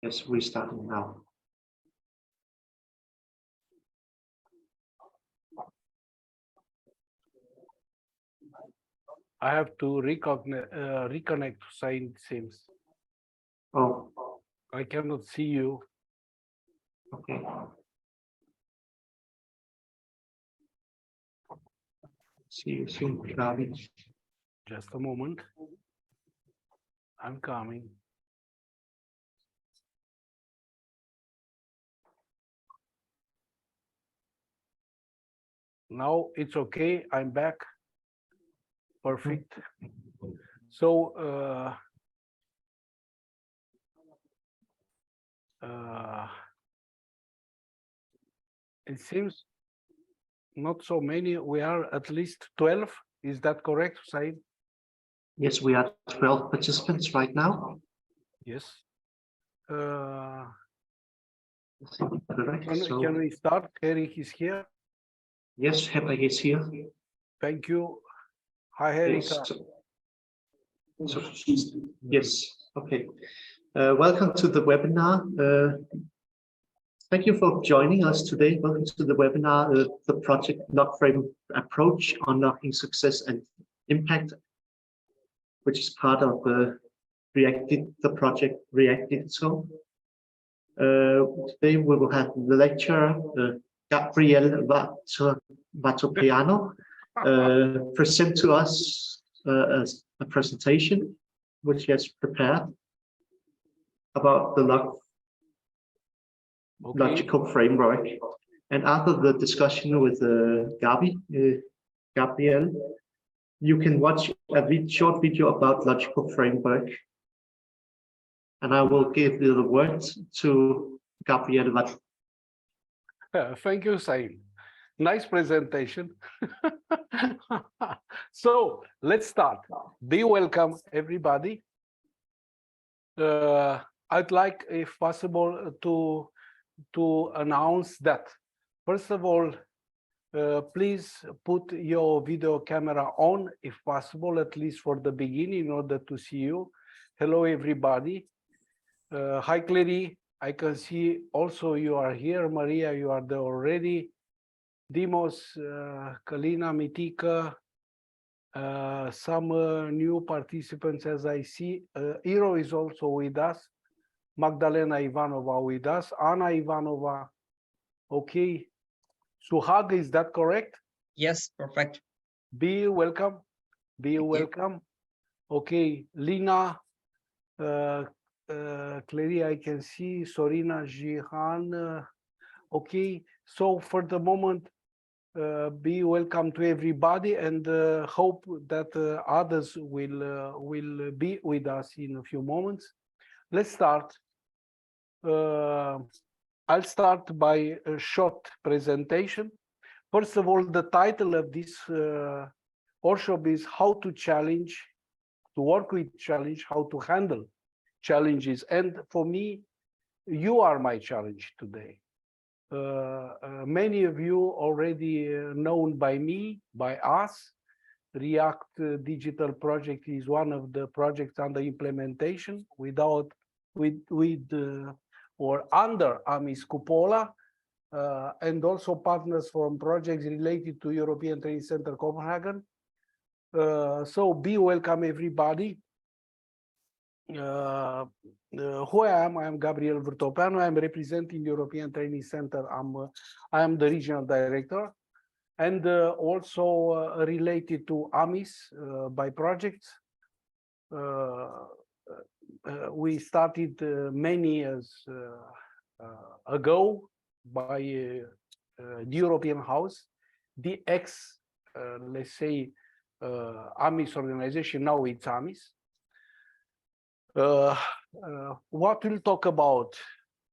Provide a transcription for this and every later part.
Yes, we're starting now. I have to reconnect to sign seems. Oh, I cannot see you. okay. See you soon, Gabi. Just a moment. I'm coming. Now it's okay. I'm back. Perfect. So it seems not so many. We are at least 12. Is that correct, Said? Yes, we are 12 participants right now. Yes. Correct. Can we start? Eric is here. Yes, Henrik is here. Thank you. Hi, Erika. Yes, okay. Welcome to the webinar. Thank you for joining us today. Welcome to the webinar, the project Logframe approach, unlocking success and impact, which is part of the project React Digital. Today we will have the lecturer Gabriel Vartopeanu present to us as a presentation which he has prepared about the logical framework. And after the discussion with Gabriel, you can watch a short video about logical framework. And I will give the word to Gabriel. Thank you, Said. Nice presentation. So let's start. Be welcome, everybody. I'd like, if possible, to announce that, first of all, please put your video camera on, if possible, at least for the beginning, in order to see you. Hello, everybody. Hi, Clary. I can see also you are here. Maria, you are there already. Dimos, Kalina, Mitika, some new participants as I see. Iro is also with us. Magdalena Ivanova with us. Anna Ivanova. Okay. Suhag, is that correct? Yes, perfect. Be welcome. Be welcome. Okay. Lina, Clary, I can see. Sorina, Jihan. Okay. So for the moment, be welcome to everybody, and hope that others will be with us in a few moments. Let's start. I'll start by a short presentation. First of all, the title of this workshop is how to work with challenge, how to handle challenges. And for me, you are my challenge today. Many of you already known by me, by us. React Digital Project is one of the projects under implementation or under AMIS Cupola, and also partners from projects related to European Training Center Copenhagen. So be welcome, everybody. Who I am Gabriel Vartopeanu. I'm representing European Training Center. I am the regional director, and also related to AMIS by projects. We started many years ago by the European House, the let's say, AMIS organization. Now it's AMIS. What we'll talk about?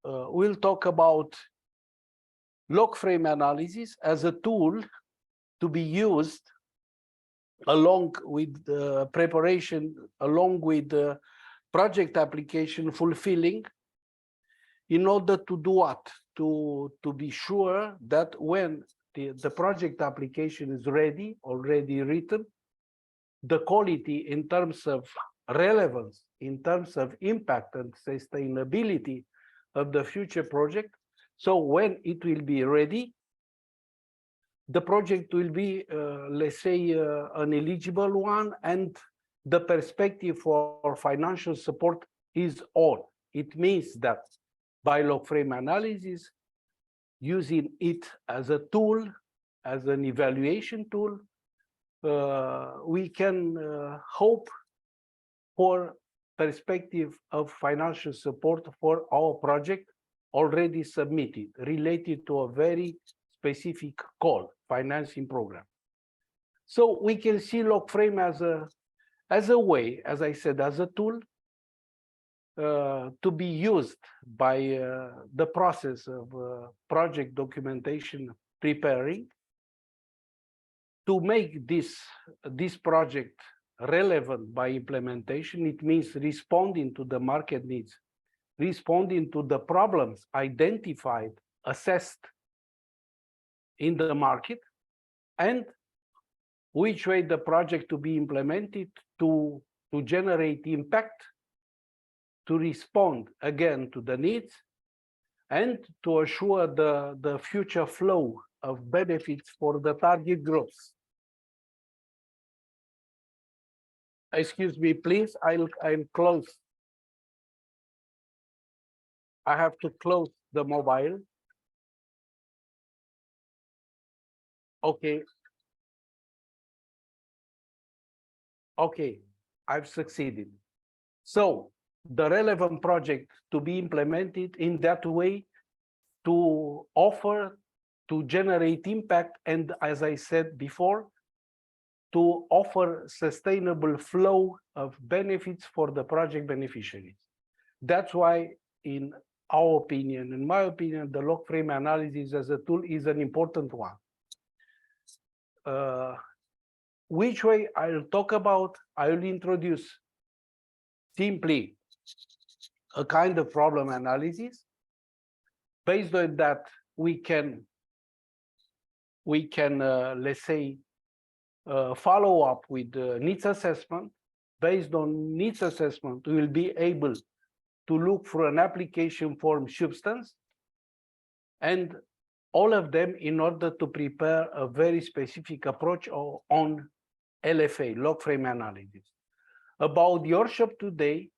We'll talk about Logframe analysis as a tool to be used along with the preparation, along with the project application fulfilling, in order to do what? To be sure that when the project application is ready, already written, the quality in terms of relevance, in terms of impact and sustainability of the future project. So when it will be ready, the project will be, let's say, an eligible one, and the perspective for financial support is on. It means that by Logframe analysis, using it as a tool, as an evaluation tool, we can hope for perspective of financial support for our project already submitted, related to a very specific call, financing program. So we can see Logframe as a way, as I said, as a tool to be used by the process of project documentation preparing to make this project relevant by implementation. It means responding to the market needs, responding to the problems identified, assessed in the market, and which way the project to be implemented to generate impact, to respond again to the needs, and to assure the future flow of benefits for the target groups. Excuse me, please, I'll close. I have to close the mobile. Okay. Okay, I've succeeded. So the relevant project to be implemented in that way to offer, to generate impact, and as I said before, to offer sustainable flow of benefits for the project beneficiaries. That's why, in our opinion, in my opinion, the Logframe analysis as a tool is an important one. Which way I'll talk about, I will introduce simply a kind of problem analysis. Based on that, we can let's say, follow up with needs assessment. Based on needs assessment, we will be able to look for an application form substance, and all of them in order to prepare a very specific approach on LFA, Logframe analysis. About the workshop today,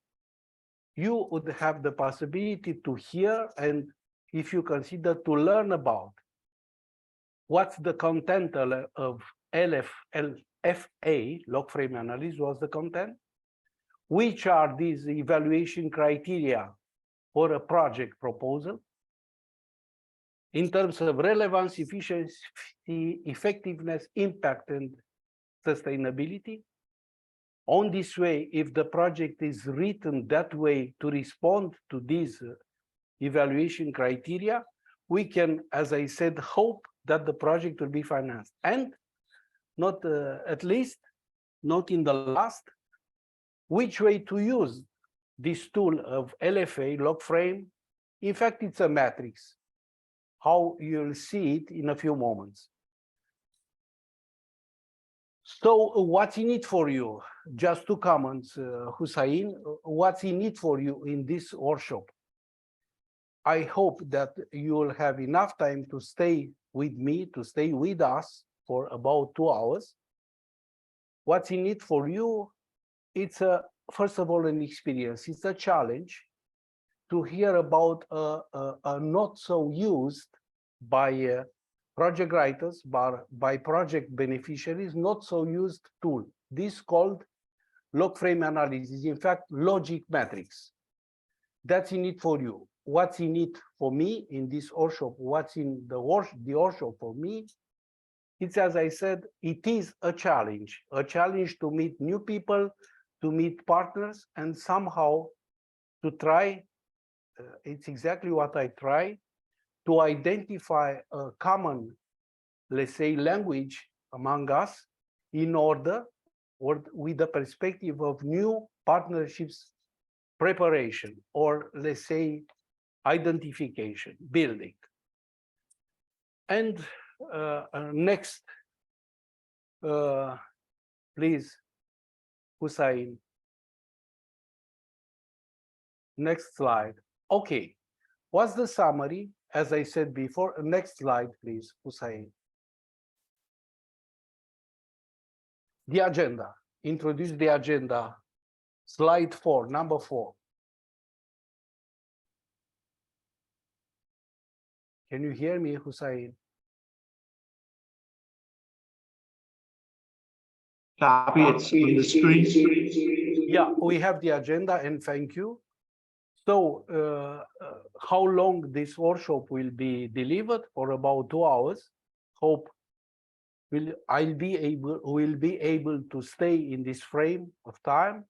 you would have the possibility to hear, and if you consider, to learn about what's the content of LFA, Logframe analysis, what's the content, which are these evaluation criteria for a project proposal, in terms of relevance, efficiency, effectiveness, impact, and sustainability. On this way, if the project is written that way to respond to these evaluation criteria, we can, as I said, hope that the project will be financed. And not at least, not in the last, which way to use this tool of LFA, Logframe. In fact, it's a matrix, how you'll see it in a few moments. So what's in it for you? Just 2 comments, Hussein. What's in it for you in this workshop? I hope that you will have enough time to stay with me, to stay with us for about 2 hours. What's in it for you? It's first of all, an experience. It's a challenge to hear about a not so used by project writers, by project beneficiaries, not so used tool. This called Logframe analysis, in fact, logic matrix. That's in it for you. What's in it for me in this workshop? What's in the workshop for me? It's, as I said, it is a challenge to meet new people, to meet partners, and somehow to try, it's exactly what I try, to identify a common, let's say, language among us in order, or with the perspective of new partnerships preparation, or let's say, identification, building. And next, please, Hussein. Next slide. Okay, What's the summary? As I said before, next slide, please, Hussein. The agenda, introduce the agenda. Slide 4, number 4. Can you hear me, Hussein? Copy, it's on the screen. Yeah, we have the agenda, and thank you. So, how long this workshop will be delivered? For about 2 hours. Hope will be able to stay in this frame of time.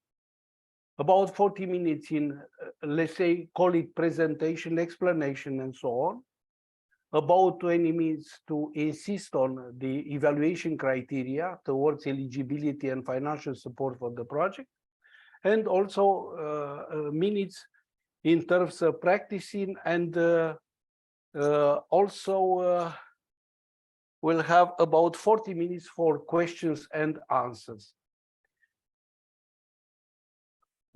About 40 minutes in, let's say, call it presentation, explanation, and so on. About 20 minutes to insist on the evaluation criteria towards eligibility and financial support for the project. And also minutes in terms of practicing, and also we'll have about 40 minutes for questions and answers.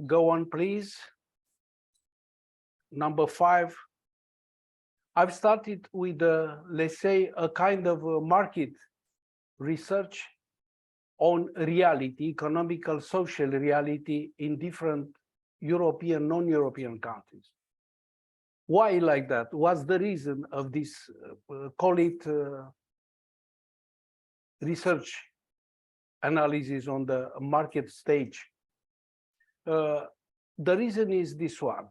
Go on, please. Number 5. I've started with, let's say, a kind of market research on reality, economical, social reality in different European, non-European countries. Why like that? What's the reason of this, call it research analysis on the market stage? The reason is this one.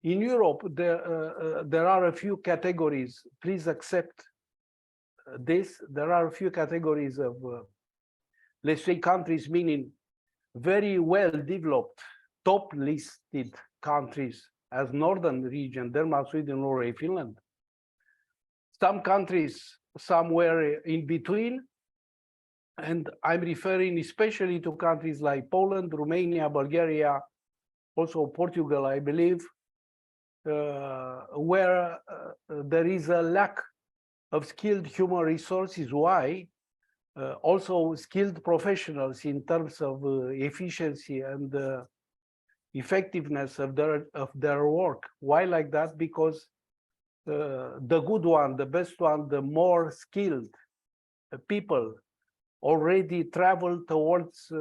In Europe, there are a few categories. Please accept this. There are a few categories of, let's say, countries, meaning very well developed, top listed countries as northern region, Denmark, Sweden, Norway, Finland. Some countries somewhere in between, and I'm referring especially to countries like Poland, Romania, Bulgaria, also Portugal, I believe, where there is a lack of skilled human resources. Why? Also skilled professionals in terms of efficiency and effectiveness of their work. Why like that? Because the good one, the best one, the more skilled people already travel towards,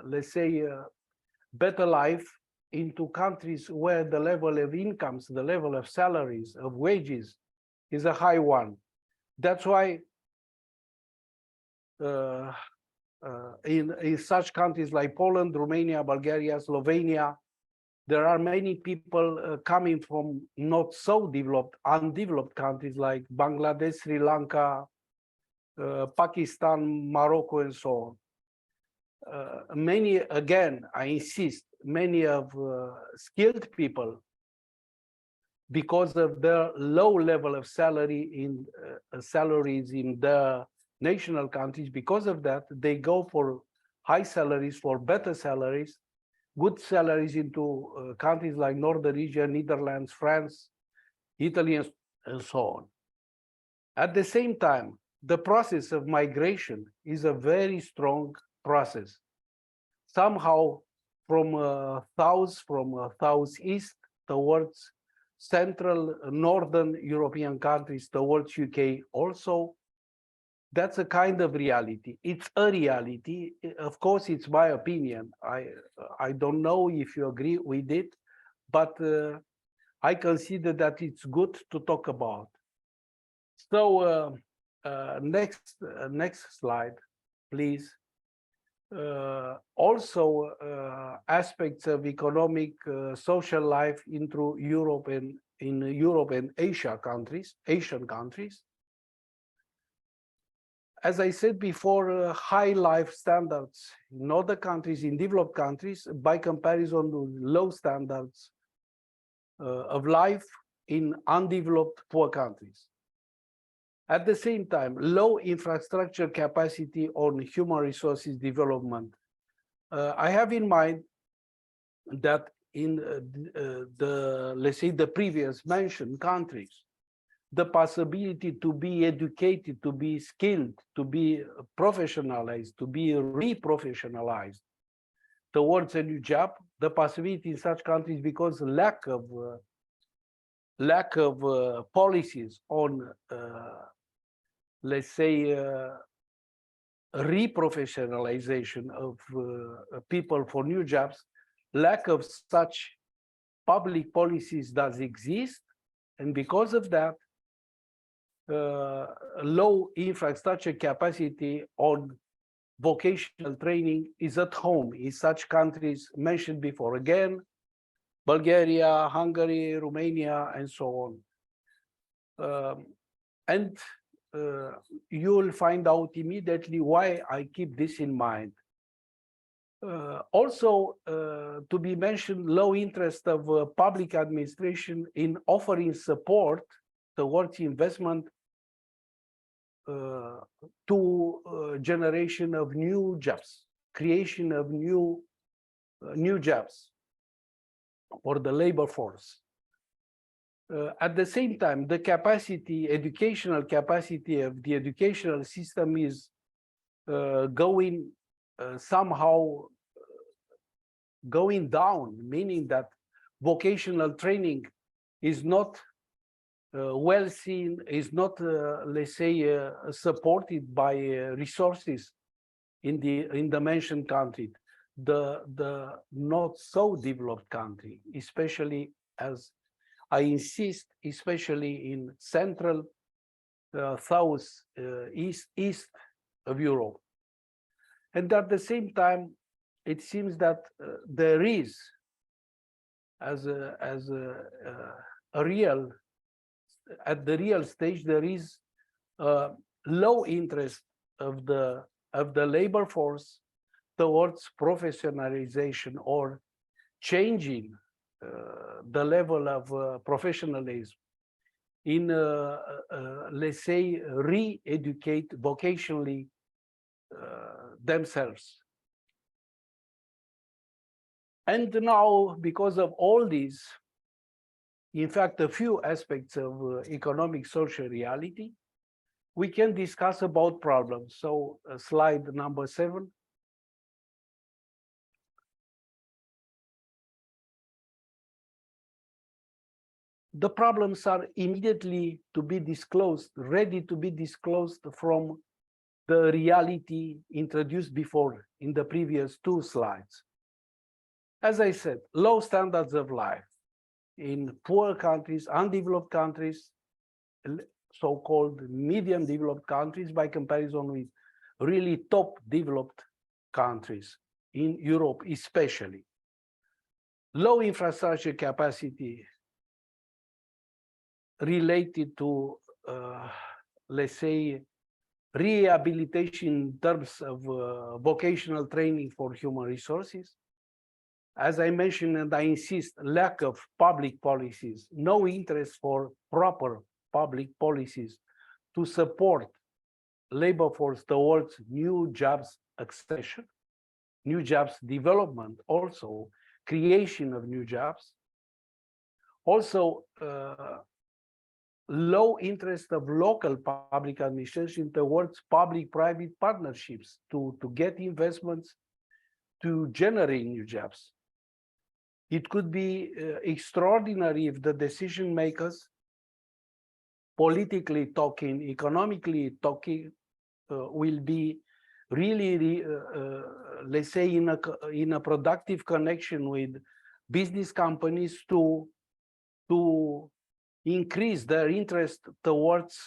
let's say, better life into countries where the level of incomes, the level of salaries, of wages is a high one. That's why in such countries like Poland, Romania, Bulgaria, Slovenia, there are many people coming from not so developed, undeveloped countries like Bangladesh, Sri Lanka, Pakistan, Morocco, and so on. Many, again, I insist, many of skilled people, because of their low level of salary in salaries in the national countries, because of that, they go for high salaries, for better salaries, good salaries into countries like Northern region, Netherlands, France, Italy, and so on. At the same time, the process of migration is a very strong process. Somehow from southeast towards central northern European countries towards UK also, that's a kind of reality. It's a reality. Of course, it's my opinion. I don't know if you agree with it, but I consider that it's good to talk about. So next slide, please. Also aspects of economic, social life into Europe and in Europe and Asian countries. As I said before, high life standards in other countries, in developed countries, by comparison to low standards of life in undeveloped poor countries. At the same time, low infrastructure capacity on human resources development. I have in mind that in let's say, the previous mentioned countries, the possibility to be educated, to be skilled, to be professionalized, to be re-professionalized towards a new job, the possibility in such countries, because lack of lack of policies on, let's say, reprofessionalization of people for new jobs, lack of such public policies does exist, and because of that, low infrastructure capacity on vocational training is at home in such countries mentioned before. Again, Bulgaria, Hungary, Romania, and so on. And you'll find out immediately why I keep this in mind. Also, to be mentioned, low interest of public administration in offering support towards investment to generation of new jobs, creation of new jobs for the labor force. At the same time, the capacity, educational capacity of the educational system is going somehow going down, meaning that vocational training is not well seen, is not, let's say, supported by resources in the mentioned country, the not so developed country, especially, as I insist, especially in central, south, east of Europe. And at the same time, it seems that there is, at the real stage, there is low interest of the labor force towards professionalization or changing the level of professionalism in, let's say, re-educate vocationally themselves. And now, because of all these, in fact, a few aspects of economic social reality, we can discuss about problems. So slide number 7. The problems are immediately to be disclosed, ready to be disclosed from the reality introduced before in the previous 2 slides. As I said, low standards of life in poor countries, undeveloped countries, so-called medium developed countries by comparison with really top developed countries in Europe especially. Low infrastructure capacity related to, let's say, rehabilitation in terms of vocational training for human resources. As I mentioned, and I insist, lack of public policies, no interest for proper public policies to support labor force towards new jobs accession, new jobs development, also creation of new jobs. Also, low interest of local public administration towards public-private partnerships to get investments to generate new jobs. It could be extraordinary if the decision makers, politically talking, economically talking, will be really, let's say, in a productive connection with business companies to increase their interest towards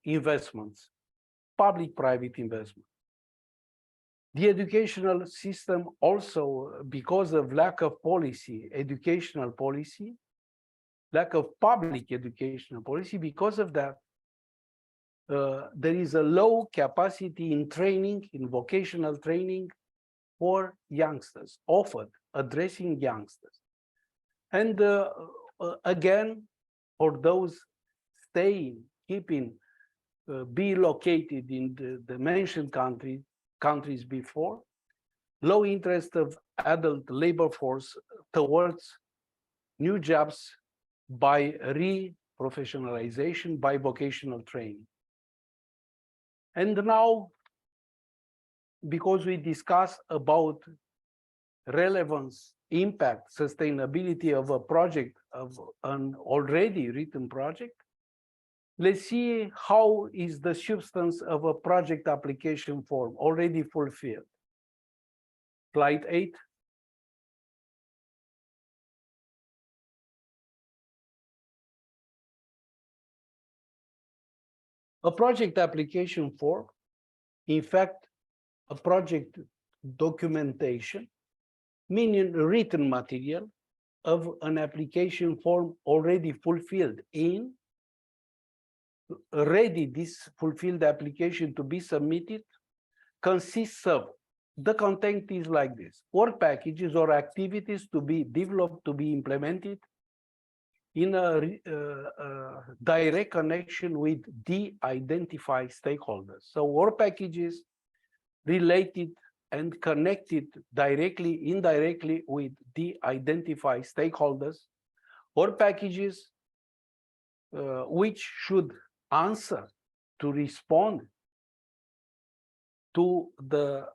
investments, public-private investment. The educational system also, because of lack of policy, educational policy, lack of public educational policy, because of that, there is a low capacity in training, in vocational training for youngsters, offered addressing youngsters. And again, for those staying, keeping, be located in the mentioned countries before, low interest of adult labor force towards new jobs by re-professionalization, by vocational training. And now, because we discuss about relevance, impact, sustainability of a project, of an already written project, let's see how is the substance of a project application form already fulfilled. Slide 8. A project application form, in fact, a project documentation, meaning written material of an application form already fulfilled in, ready this fulfilled application to be submitted, consists of, the content is like this: work packages or activities to be developed, to be implemented in a direct connection with de-identified stakeholders. So work packages related and connected directly, indirectly with de-identified stakeholders, or packages which should answer to respond to the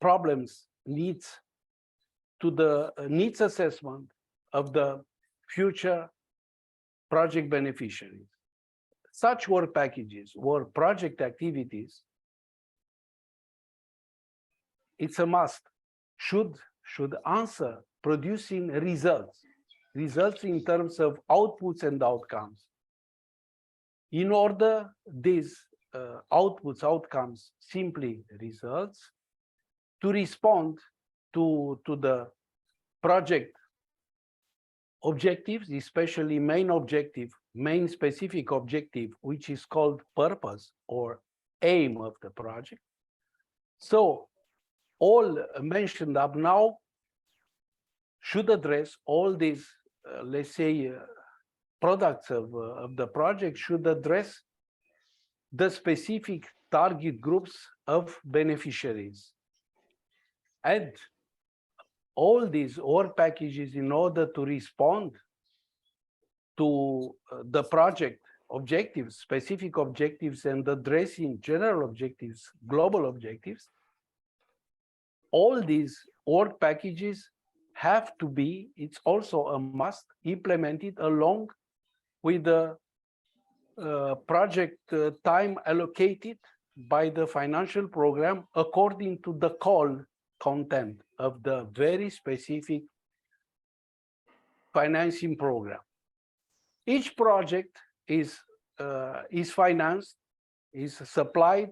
problems, needs, to the needs assessment of the future project beneficiaries. Such work packages or project activities, it's a must, should answer producing results in terms of outputs and outcomes. In order these outcomes, simply results, to respond to the project objectives, especially main specific objective, which is called purpose or aim of the project. So all mentioned up now should address all these, let's say, products of the project should address the specific target groups of beneficiaries. And all these work packages, in order to respond to the project objectives, specific objectives, and addressing general objectives, global objectives, all these work packages have to be, it's also a must, implemented along with the project time allocated by the financial program according to the call content of the very specific financing program. Each project is financed, is supplied,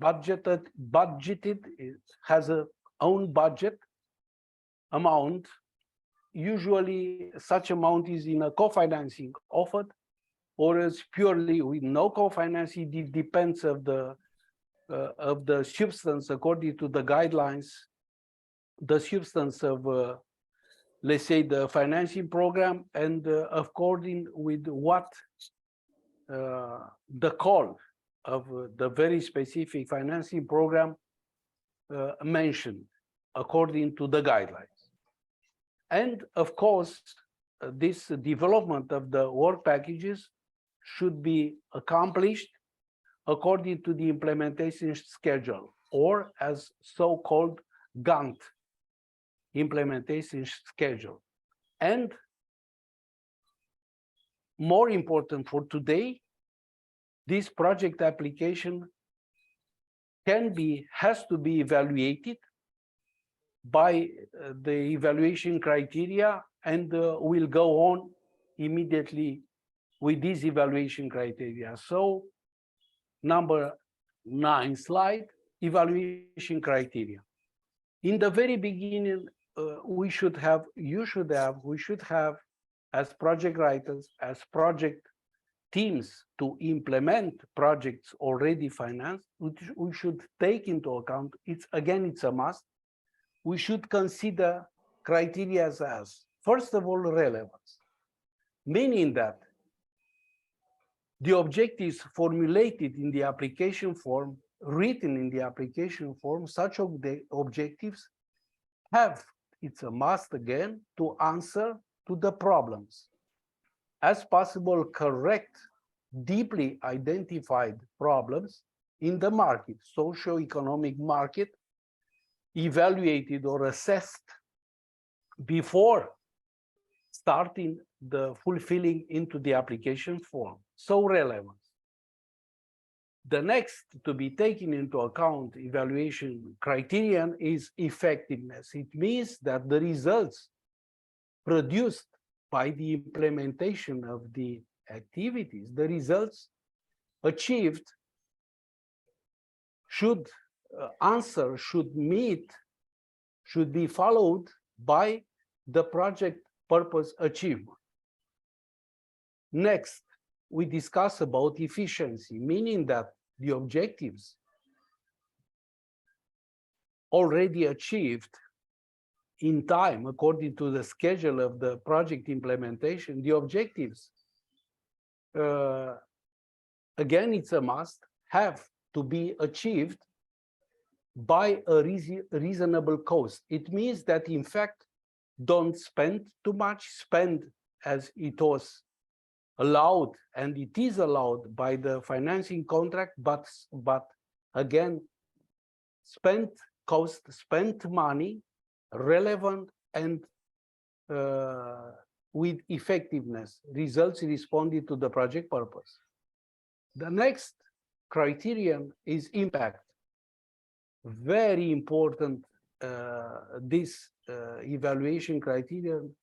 budgeted, it has a own budget amount. Usually such amount is in a co-financing offered, or is purely with no co-financing. It depends of the substance according to the guidelines, the substance of let's say the financing program, and according with what the call of the very specific financing program mentioned according to the guidelines. And of course, this development of the work packages should be accomplished according to the implementation schedule, or as so-called Gantt implementation schedule. And more important for today, this project application has to be evaluated by the evaluation criteria, and will go on immediately with these evaluation criteria. So number 9 slide, evaluation criteria. In the very beginning, we should have, as project writers, as project teams to implement projects already financed, which we should take into account. It's a must. We should consider criteria as, first of all, relevance, meaning that the objectives formulated in the application form, written in the application form, such objectives have, it's a must again, to answer to the problems. As possible, correct, deeply identified problems in the market, socio-economic market, evaluated or assessed before starting the fulfilling into the application form. So relevant. The next to be taken into account evaluation criterion is effectiveness. It means that the results produced by the implementation of the activities, the results achieved should should be followed by the project purpose achievement. Next, we discuss about efficiency, meaning that the objectives already achieved in time according to the schedule of the project implementation, the objectives, again, it's a must, have to be achieved by a reasonable cost. It means that, in fact, don't spend too much, spend as it was allowed and it is allowed by the financing contract, but again, spend money relevant and with effectiveness, results responding to the project purpose. The next criterion is impact. Very important, this evaluation criterion.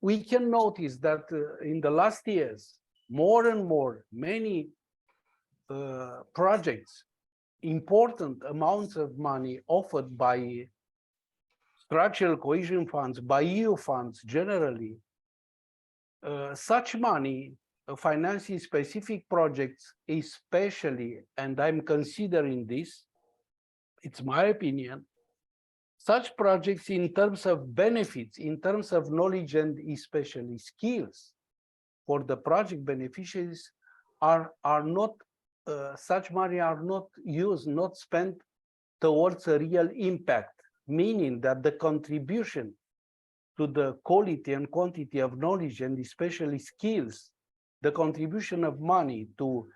We can notice that in the last years, more and more, many projects, important amounts of money offered by structural cohesion funds, by EU funds generally, such money financing specific projects, especially, and I'm considering this, it's my opinion, such projects in terms of benefits, in terms of knowledge and especially skills for the project beneficiaries are not, such money are not used, not spent towards a real impact, meaning that the contribution to the quality and quantity of knowledge and especially skills, the contribution of money to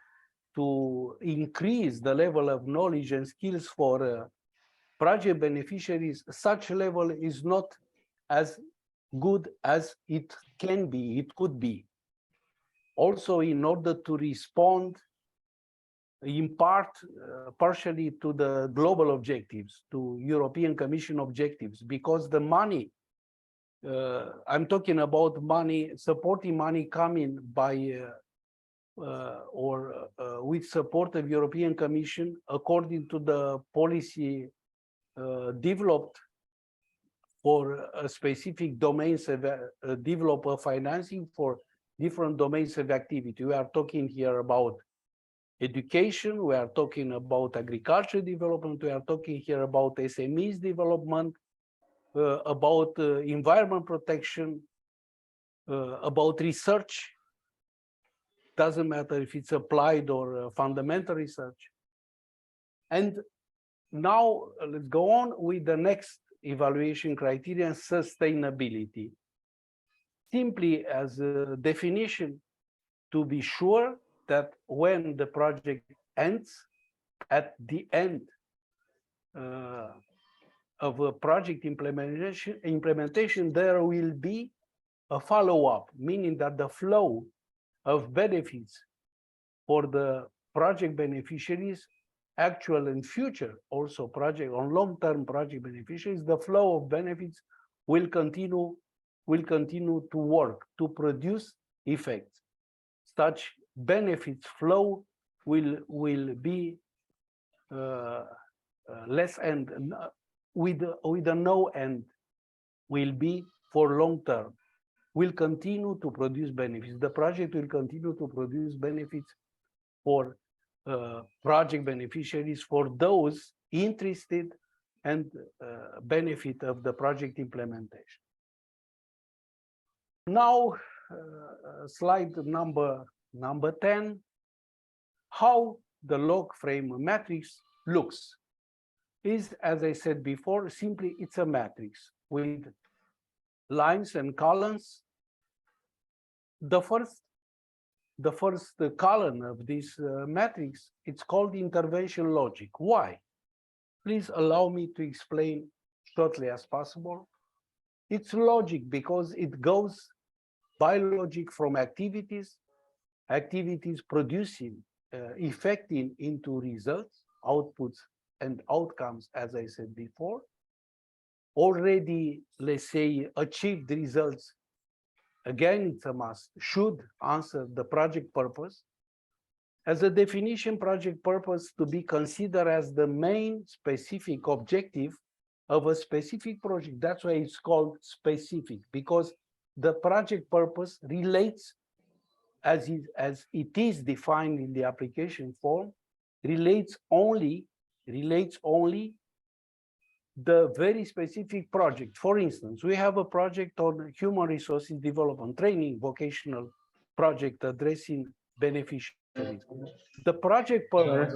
increase the level of knowledge and skills for project beneficiaries, such level is not as good as it can be, it could be. Also, in order to respond in part, partially to the global objectives, to European Commission objectives, because the money, I'm talking about money, supporting money coming by with support of European Commission according to the policy developed for a specific domains of developer financing for different domains of activity. We are talking here about education, we are talking about agriculture development, we are talking here about SMEs development, about environment protection, about research. Doesn't matter if it's applied or fundamental research. And now let's go on with the next evaluation criterion, sustainability. Simply as a definition, to be sure that when the project ends, at the end of a project implementation, there will be a follow-up, meaning that the flow of benefits for the project beneficiaries, actual and future also project on long-term project beneficiaries, the flow of benefits will continue to work to produce effects. Such benefits flow will be less end, with a no end, will be for long term, will continue to produce benefits. The project will continue to produce benefits for project beneficiaries, for those interested and benefit of the project implementation. Now, slide number 10, how the Logframe matrix looks is, as I said before, simply it's a matrix with lines and columns. The first column of this matrix, it's called intervention logic. Why? Please allow me to explain shortly as possible. It's logic because it goes by logic from activities producing, effecting into results, outputs, and outcomes, as I said before. Already, let's say, achieved results, again, it's a must, should answer the project purpose. As a definition, project purpose to be considered as the main specific objective of a specific project. That's why it's called specific, because the project purpose relates, as it is defined in the application form, relates only the very specific project. For instance, we have a project on human resources development, training, vocational project addressing beneficiaries. The project purpose.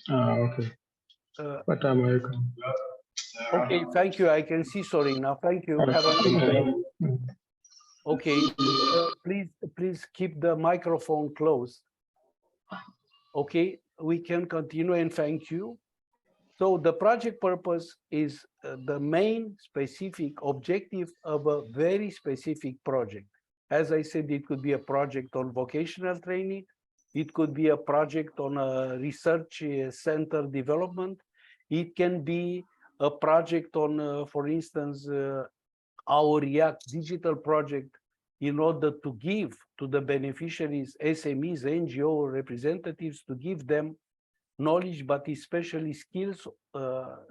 Okay. What am I? Okay, thank you. I can see. Sorry now. Thank you. Have a nice day. Okay, please keep the microphone closed. Okay, we can continue and thank you. So the project purpose is the main specific objective of a very specific project. As I said, it could be a project on vocational training. It could be a project on a research center development. It can be a project on, for instance, our React digital project in order to give to the beneficiaries, SMEs, NGO representatives, to give them knowledge, but especially skills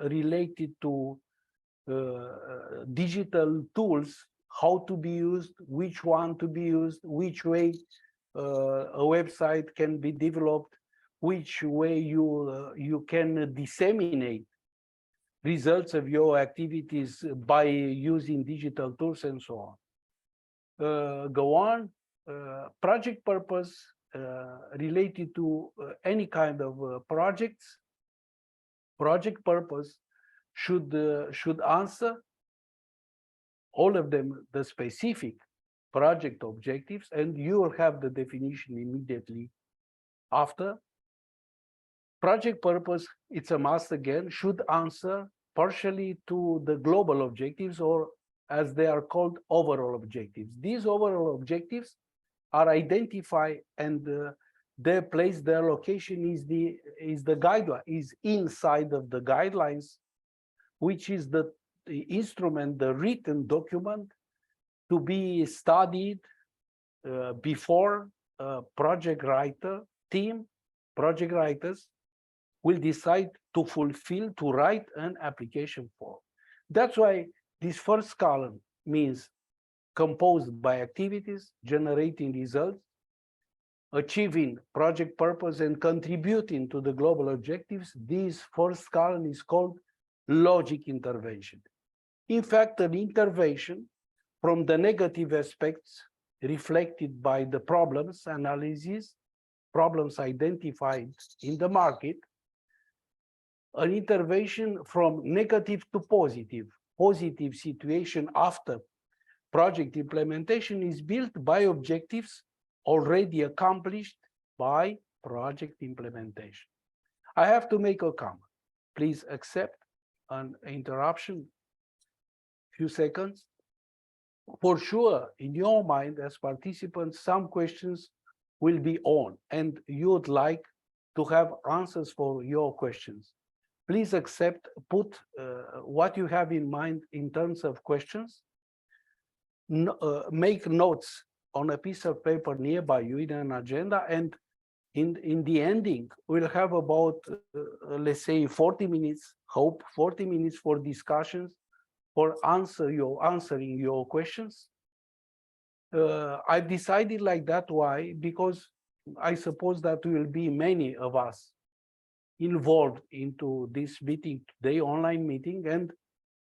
related to digital tools, how to be used, which one to be used, which way a website can be developed, which way you can disseminate results of your activities by using digital tools and so on. Go on. Project purpose related to any kind of projects. Project purpose should answer all of them the specific project objectives, and you will have the definition immediately after. Project purpose, it's a must again, should answer partially to the global objectives, or as they are called, overall objectives. These overall objectives are identified, and their place, their location is the guideline, is inside of the guidelines, which is the instrument, the written document to be studied before project writer team, project writers will decide to fulfill, to write an application form. That's why this first column means composed by activities, generating results, achieving project purpose, and contributing to the global objectives. This first column is called logic intervention. In fact, an intervention from the negative aspects reflected by the problems analysis, problems identified in the market, an intervention from negative to positive situation after project implementation is built by objectives already accomplished by project implementation. I have to make a comment. Please accept an interruption. Few seconds. For sure, in your mind as participants, some questions will be on, and you would like to have answers for your questions. Please accept, put what you have in mind in terms of questions. Make notes on a piece of paper nearby you in an agenda, and in the ending, we'll have about, let's say, 40 minutes, 40 minutes for discussions, for answering your questions. I've decided like that. Why? Because I suppose that will be many of us involved into this meeting today, online meeting, and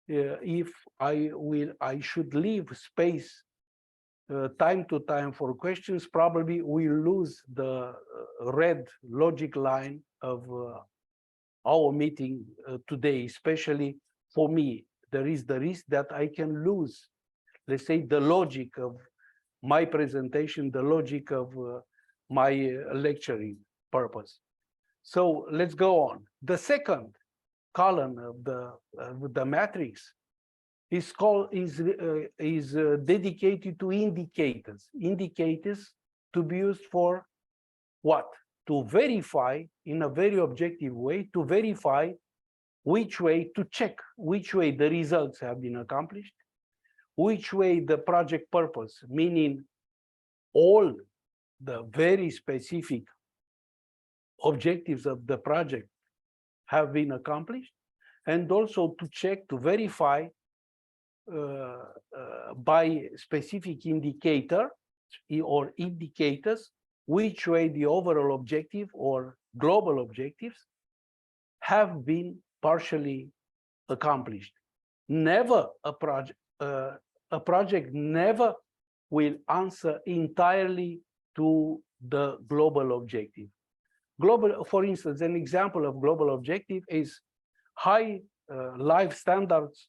if I should leave space time to time for questions, probably we lose the red logic line of our meeting today. Especially for me, there is the risk that I can lose, let's say, the logic of my presentation, the logic of my lecturing purpose. So let's go on. The second column of the matrix is dedicated to indicators. Indicators to be used for what? To verify in a very objective way, to verify which way, to check which way the results have been accomplished, which way the project purpose, meaning all the very specific objectives of the project have been accomplished, and also to check, to verify by specific indicator or indicators which way the overall objective or global objectives have been partially accomplished. Never a project never will answer entirely to the global objective. Global, for instance, an example of global objective is high life standards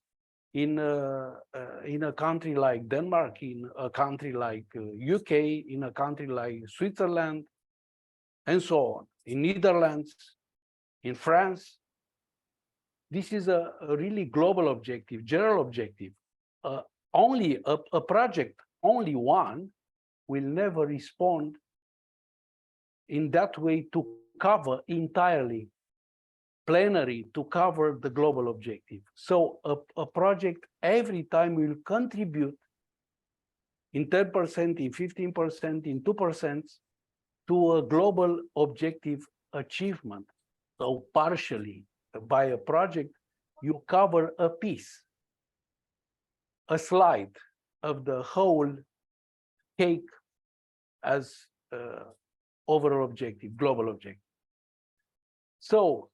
in a country like Denmark, in a country like UK, in a country like Switzerland, and so on, in Netherlands, in France. This is a really global objective, general objective. Only a project, only one, will never respond in that way to cover entirely, plenary, to cover the global objective. So a project every time will contribute in 10%, in 15%, in 2% to a global objective achievement. So partially, by a project, you cover a piece, a slide of the whole cake as overall objective, global objective. So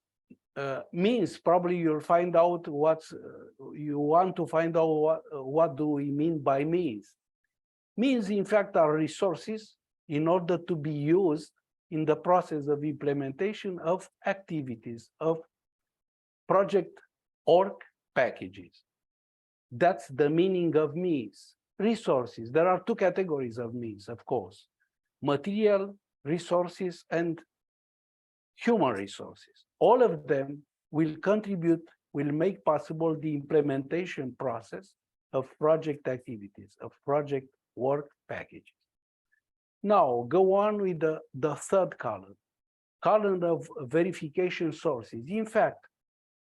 means, probably you'll find out what's, you want to find out what do we mean by means. Means, in fact, are resources in order to be used in the process of implementation of activities, of project org packages. That's the meaning of means. Resources, there are two categories of means, of course: material resources and human resources. All of them will contribute, will make possible the implementation process of project activities, of project work packages. Now, go on with the third column of verification sources. In fact,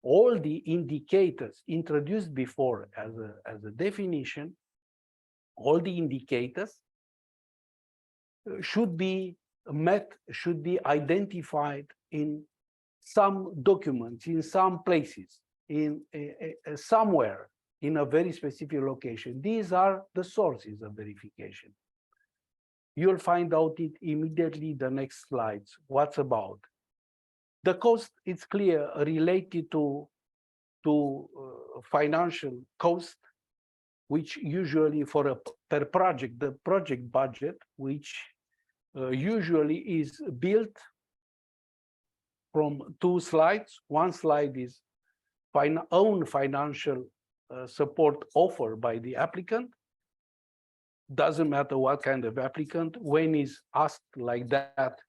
all the indicators introduced before as a definition, all the indicators should be met, should be identified in some documents, in some places, in somewhere in a very specific location. These are the sources of verification. You'll find out it immediately the next slides. What's about? The cost is clear, related to financial cost, which usually for per project, the project budget, which usually is built from two slides. One slide is own financial support offered by the applicant. Doesn't matter what kind of applicant, when is asked like that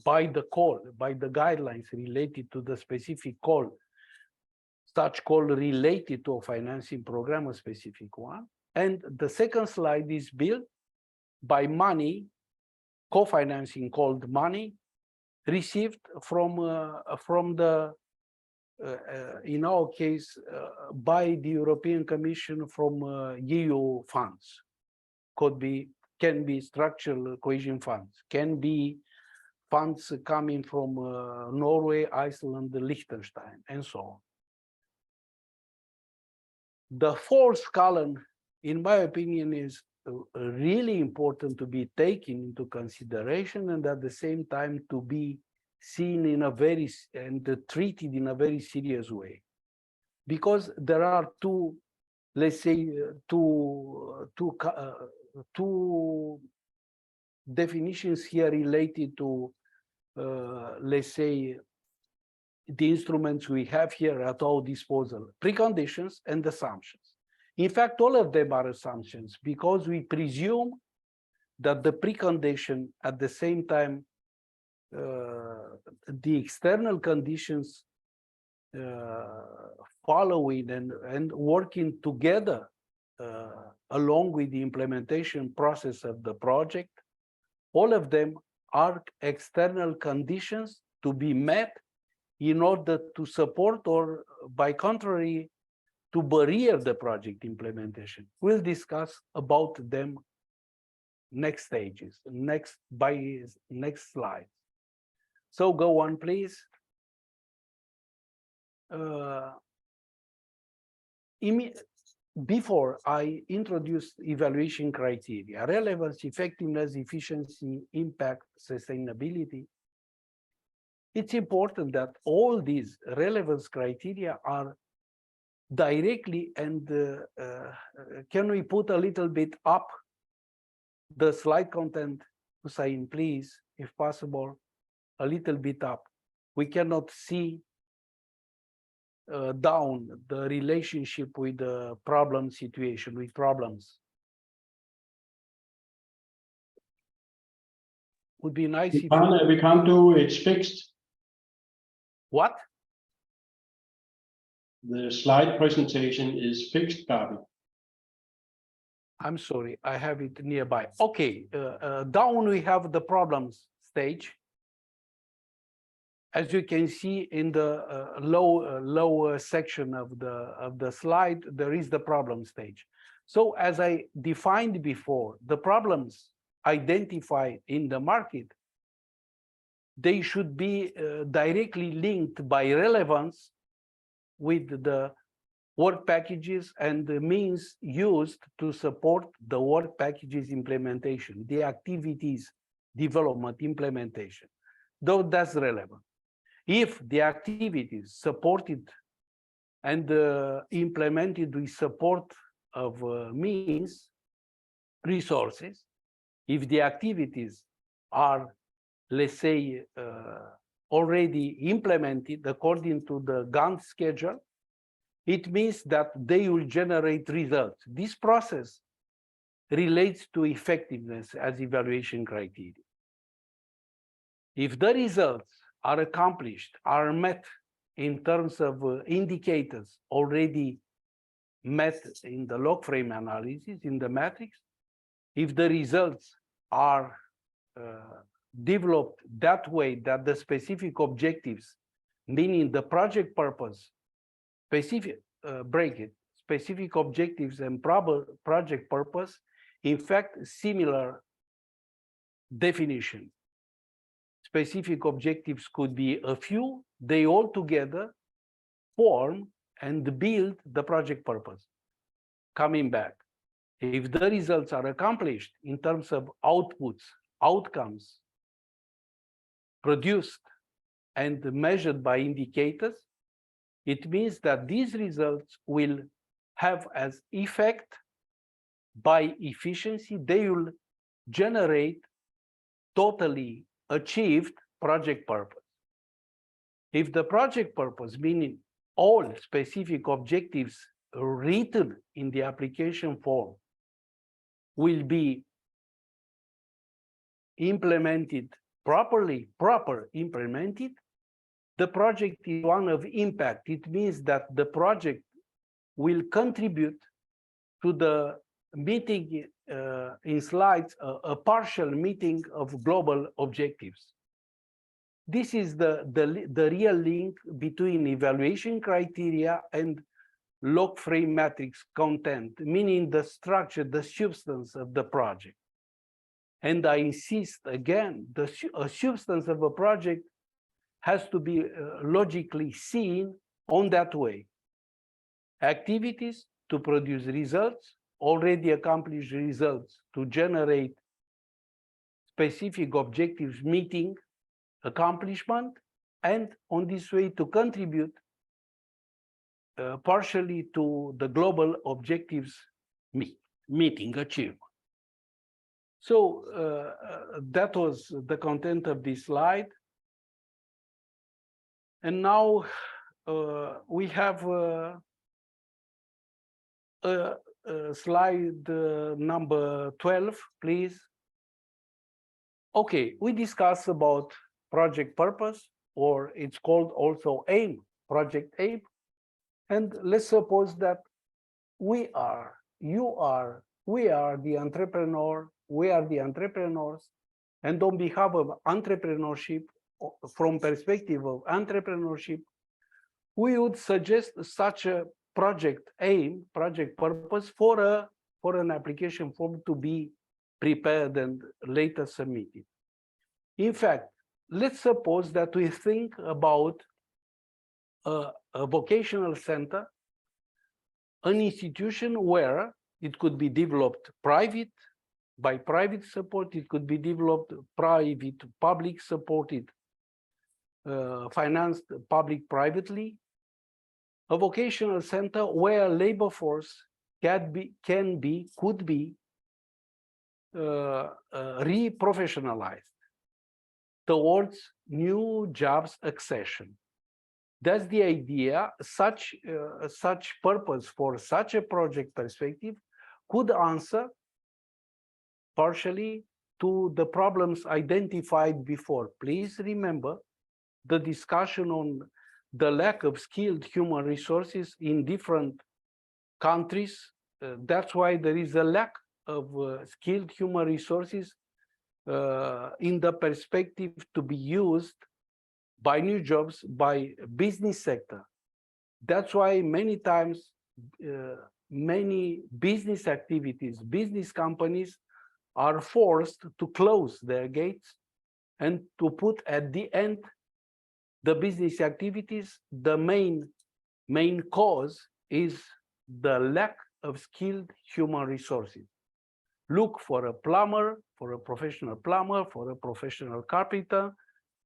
by the call, by the guidelines related to the specific call, such call related to a financing program, a specific one. And the second slide is built by money, co-financing called money, received from the, in our case, by the European Commission from EU funds. Can be structural cohesion funds, can be funds coming from Norway, Iceland, Liechtenstein, and so on. The fourth column, in my opinion, is really important to be taken into consideration, and at the same time to be seen in a very, and treated in a very serious way. Because there are two, let's say, two definitions here related to, let's say, the instruments we have here at our disposal: preconditions and assumptions. In fact, all of them are assumptions, because we presume that the precondition, at the same time, the external conditions following and working together along with the implementation process of the project. All of them are external conditions to be met in order to support or, by contrary, to barrier the project implementation. We'll discuss about them next stages, next slide. So go on, please. Before I introduce evaluation criteria, relevance, effectiveness, efficiency, impact, sustainability, it's important that all these relevance criteria are directly and can we put a little bit up the slide content, Hussein, please, if possible, a little bit up. We cannot see down the relationship with the problem situation, with problems. Would be nice if we can't do it's fixed. What? The slide presentation is fixed, Gabi. I'm sorry, I have it nearby. Okay, down we have the problems stage. As you can see in the lower section of the slide, there is the problem stage. So as I defined before, the problems identified in the market, they should be directly linked by relevance with the work packages and the means used to support the work packages implementation, the activities development implementation, though that's relevant. If the activities supported and implemented with support of means, resources, if the activities are, let's say, already implemented according to the Gantt schedule, it means that they will generate results. This process relates to effectiveness as evaluation criteria. If the results are accomplished, are met in terms of indicators already met in the Logframe analysis, in the matrix, if the results are developed that way that the specific objectives, meaning the project purpose, specific specific objectives and project purpose, in fact, similar definition. Specific objectives could be a few, they all together form and build the project purpose. Coming back, if the results are accomplished in terms of outputs, outcomes produced and measured by indicators, it means that these results will have as effect by efficiency, they will generate totally achieved project purpose. If the project purpose, meaning all specific objectives written in the application form, will be implemented properly, implemented, the project is one of impact. It means that the project will contribute to the meeting in slides, a partial meeting of global objectives. This is the real link between evaluation criteria and Logframe matrix content, meaning the structure, the substance of the project. And I insist again, a substance of a project has to be logically seen on that way. Activities to produce results, already accomplished results to generate specific objectives meeting accomplishment, and on this way to contribute partially to the global objectives meeting achievement. So that was the content of this slide. And now we have slide number 12, please. Okay, we discussed about project purpose, or it's called also aim, project A. And let's suppose that we are the entrepreneur, we are the entrepreneurs, and on behalf of entrepreneurship, from perspective of entrepreneurship, we would suggest such a project aim, project purpose for an application form to be prepared and later submitted. In fact, let's suppose that we think about a vocational center, an institution where it could be developed by private support, it could be developed private, public supported, financed public privately, a vocational center where labor force could be re-professionalized towards new jobs accession. That's the idea. Such purpose for such a project perspective could answer partially to the problems identified before. Please remember the discussion on the lack of skilled human resources in different countries. That's why there is a lack of skilled human resources in the perspective to be used by new jobs, by business sector. That's why many times, many business activities, business companies are forced to close their gates and to put at the end the business activities. The main cause is the lack of skilled human resources. Look for a plumber, for a professional plumber, for a professional carpenter,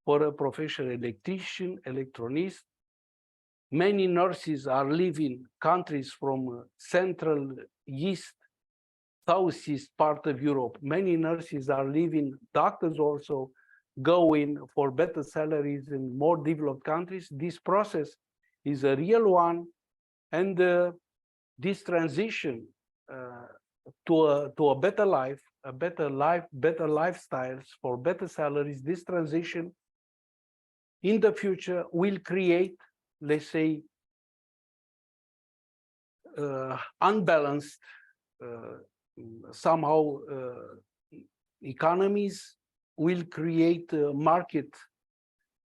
for a professional electrician, electronist. Many nurses are leaving countries from Central, East, Southeast part of Europe. Many nurses are leaving, doctors also going for better salaries in more developed countries. This process is a real one, and this transition to a better life, better lifestyles for better salaries, this transition in the future will create, let's say, unbalanced somehow economies, will create a market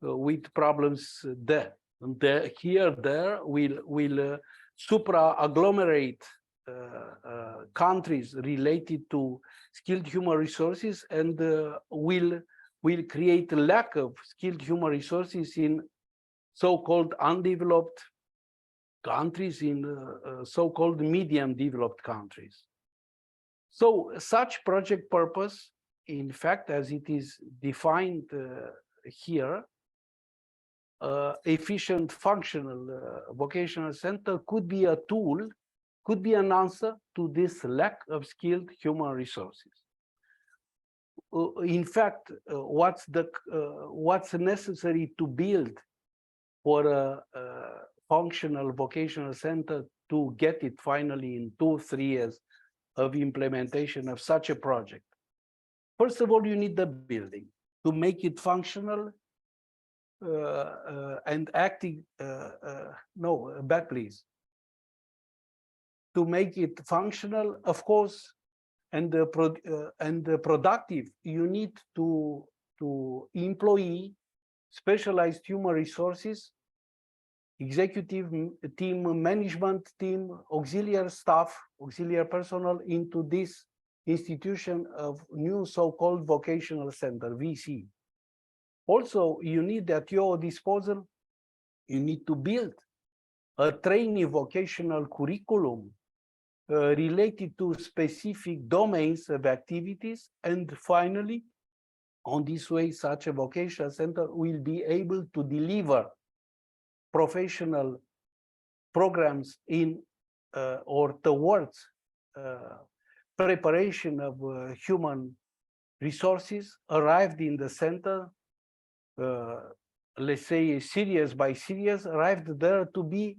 with problems there. And there will supra-agglomerate countries related to skilled human resources, and will create a lack of skilled human resources in so-called undeveloped countries, in so-called medium developed countries. So such project purpose, in fact, as it is defined here, efficient functional vocational center could be a tool, could be an answer to this lack of skilled human resources. In fact, what's necessary to build for a functional vocational center to get it finally in 2-3 years of implementation of such a project? First of all, you need the building to make it functional and acting. No, back please. To make it functional, of course, and productive, you need to employ specialized human resources, executive team, management team, auxiliary staff, auxiliary personnel into this institution of new so-called vocational center, VC. Also, you need at your disposal, you need to build a trainee vocational curriculum related to specific domains of activities. And finally, on this way, such a vocational center will be able to deliver professional programs in or towards preparation of human resources arrived in the center, let's say series by series, arrived there to be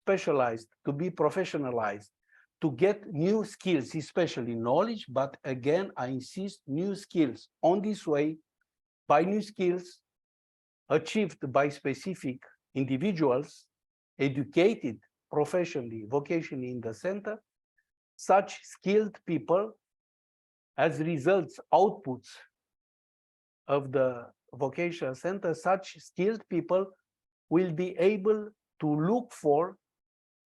specialized, to be professionalized, to get new skills, especially knowledge, but again, I insist, new skills. On this way, by new skills achieved by specific individuals, educated professionally, vocationally in the center, such skilled people, as results, outputs of the vocational center, such skilled people will be able to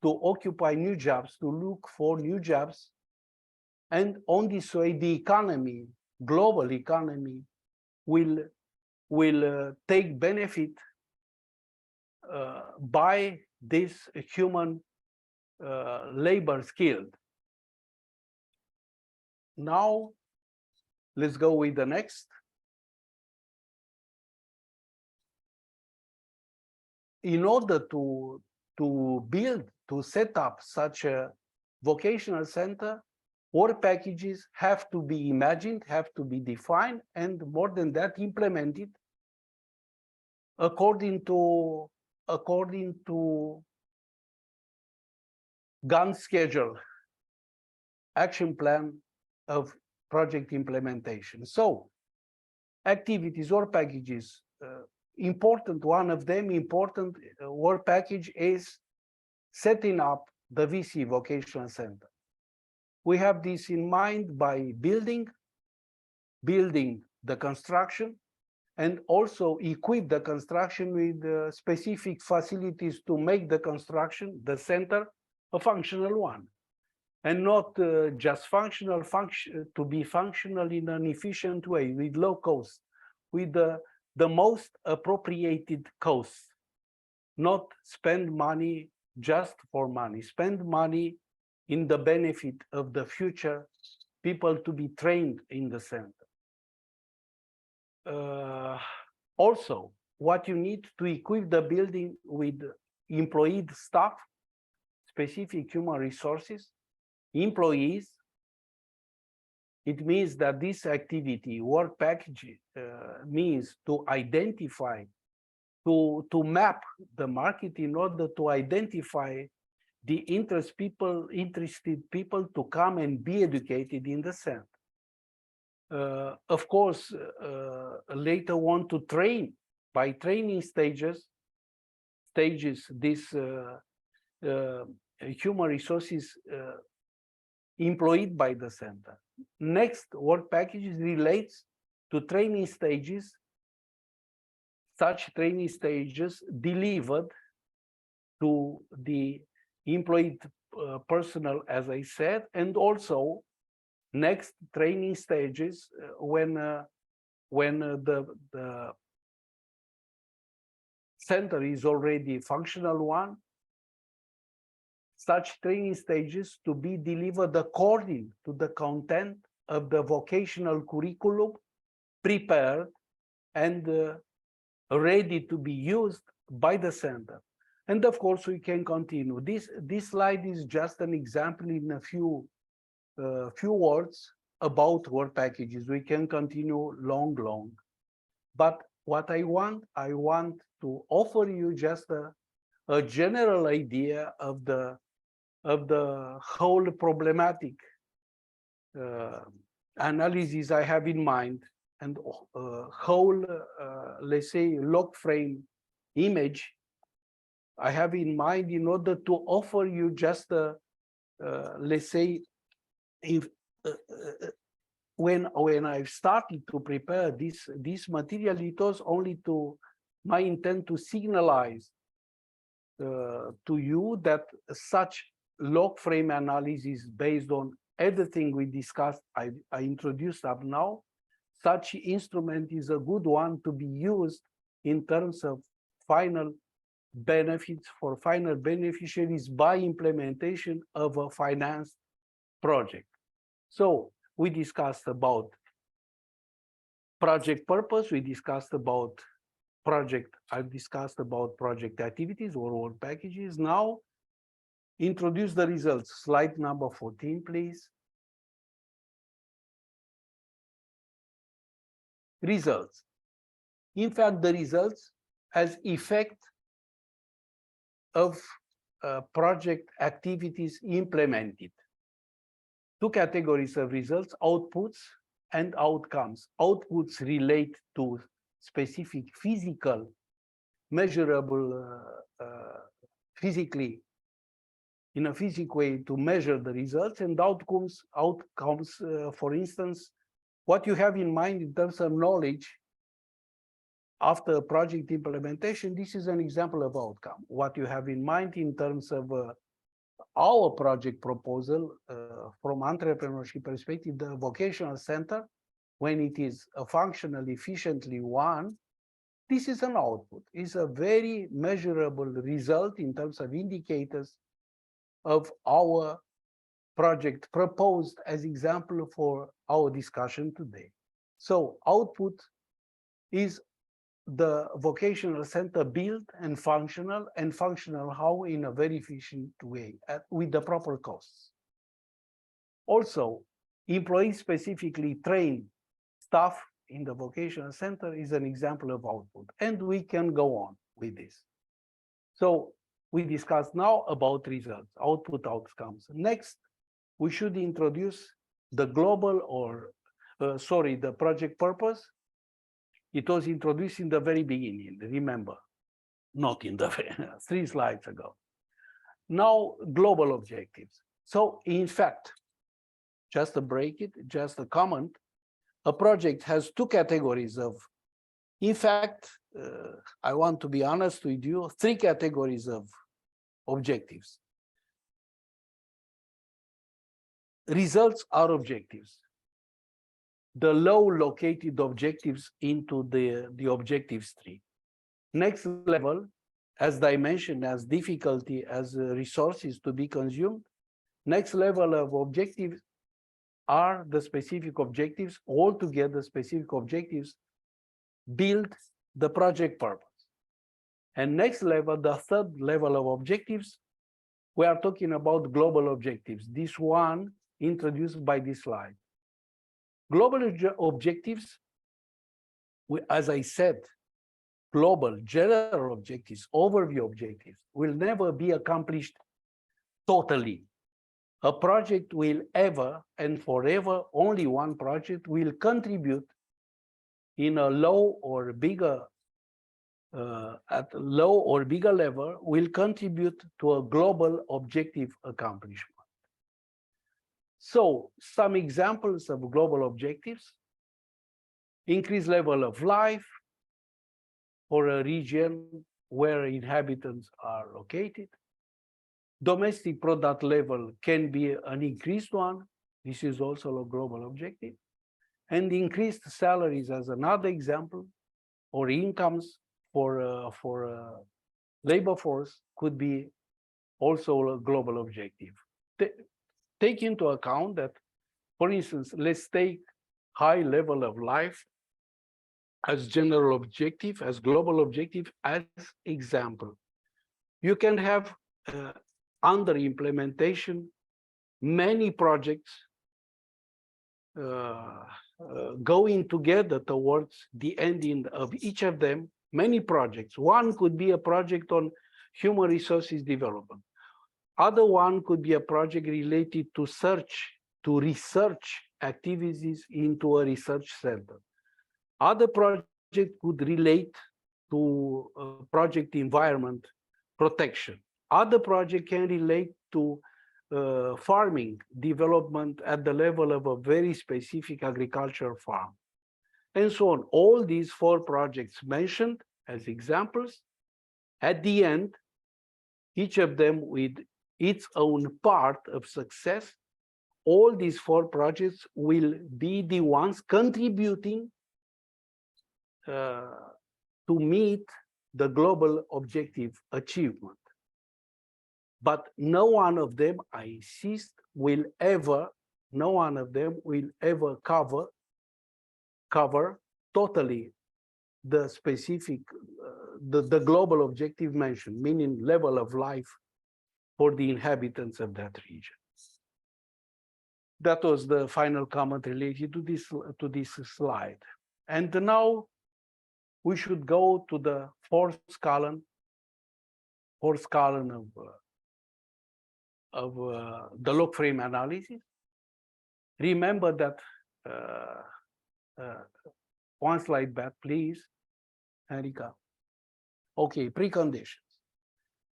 occupy new jobs, to look for new jobs. And on this way, the economy, global economy, will take benefit by this human labor skilled. Now, let's go with the next. In order to set up such a vocational center, work packages have to be imagined, have to be defined, and more than that, implemented according to Gantt schedule, action plan of project implementation. So activities or packages, important work package is setting up the VC vocational center. We have this in mind by building the construction, and also equip the construction with specific facilities to make the construction, the center, a functional one, and not just to be functional in an efficient way, with low cost, with the most appropriated cost, not spend money just for money, spend money in the benefit of the future people to be trained in the center. Also, what you need to equip the building with employed staff, specific human resources, employees. It means that this activity, work package, means to identify, to map the market in order to identify the interested people to come and be educated in the center. Of course, later on to train, by training stages, this human resources employed by the center. Next work package relates to training stages, such training stages delivered to the employed personnel, as I said, and also next training stages when the center is already functional one, such training stages to be delivered according to the content of the vocational curriculum, prepared and ready to be used by the center. And of course, we can continue. This slide is just an example in a few words about work packages. We can continue long. But what I want to offer you just a general idea of the whole problematic analysis I have in mind, and whole, let's say, Logframe image I have in mind, in order to offer you just let's say, if when I started to prepare this material, it was only to my intent to signalize to you that such Logframe analysis based on everything we discussed, I introduced up now, such instrument is a good one to be used in terms of final benefits for final beneficiaries by implementation of a financed project. So we discussed about project purpose, we discussed about I've discussed about project activities or work packages. Now introduce the results. Slide number 14, please. Results. In fact, the results as effect of project activities implemented. Two categories of results: outputs and outcomes. Outputs relate to specific physical, measurable physically, in a physical way to measure the results and outcomes, for instance, what you have in mind in terms of knowledge after project implementation. This is an example of outcome. What you have in mind in terms of our project proposal from entrepreneurship perspective, the vocational center, when it is a functional, efficiently one, this is an output. It's a very measurable result in terms of indicators of our project proposed as example for our discussion today. So output is the vocational center built and functional how in a very efficient way with the proper costs. Also, employees specifically trained staff in the vocational center is an example of output, and we can go on with this. So we discussed now about results, output, outcomes. Next, we should introduce the global the project purpose. It was introduced in the very beginning, remember, not in the 3 slides ago. Now, global objectives. So in fact, just to break it, just a comment, a project has 2 categories of, in fact, I want to be honest with you, 3 categories of objectives. Results are objectives. The low located objectives into the objectives tree. Next level, as dimension, as difficulty, as resources to be consumed. Next level of objectives are the specific objectives, altogether specific objectives, build the project purpose. And next level, the 3rd level of objectives, we are talking about global objectives. This one introduced by this slide. Global objectives, as I said, global, general objectives, overview objectives, will never be accomplished totally. A project will ever and forever, only one project will contribute in a low or bigger, at low or bigger level, will contribute to a global objective accomplishment. So some examples of global objectives: increased level of life for a region where inhabitants are located. Domestic product level can be an increased one. This is also a global objective. And increased salaries as another example, or incomes for labor force could be also a global objective. Take into account that, for instance, let's take high level of life as general objective, as global objective, as example. You can have under implementation many projects going together towards the ending of each of them, many projects. One could be a project on human resources development. Other one could be a project related to research activities into a research center. Other project could relate to project environment protection. Other project can relate to farming development at the level of a very specific agricultural farm, and so on. All these 4 projects mentioned as examples, at the end, each of them with its own part of success, all these 4 projects will be the ones contributing to meet the global objective achievement. But no one of them, I insist, will ever cover totally the specific, the global objective mentioned, meaning level of life for the inhabitants of that region. That was the final comment related to this slide. And now we should go to the fourth column of the Logframe analysis. Remember that, one slide back, please, Erika. Okay, preconditions.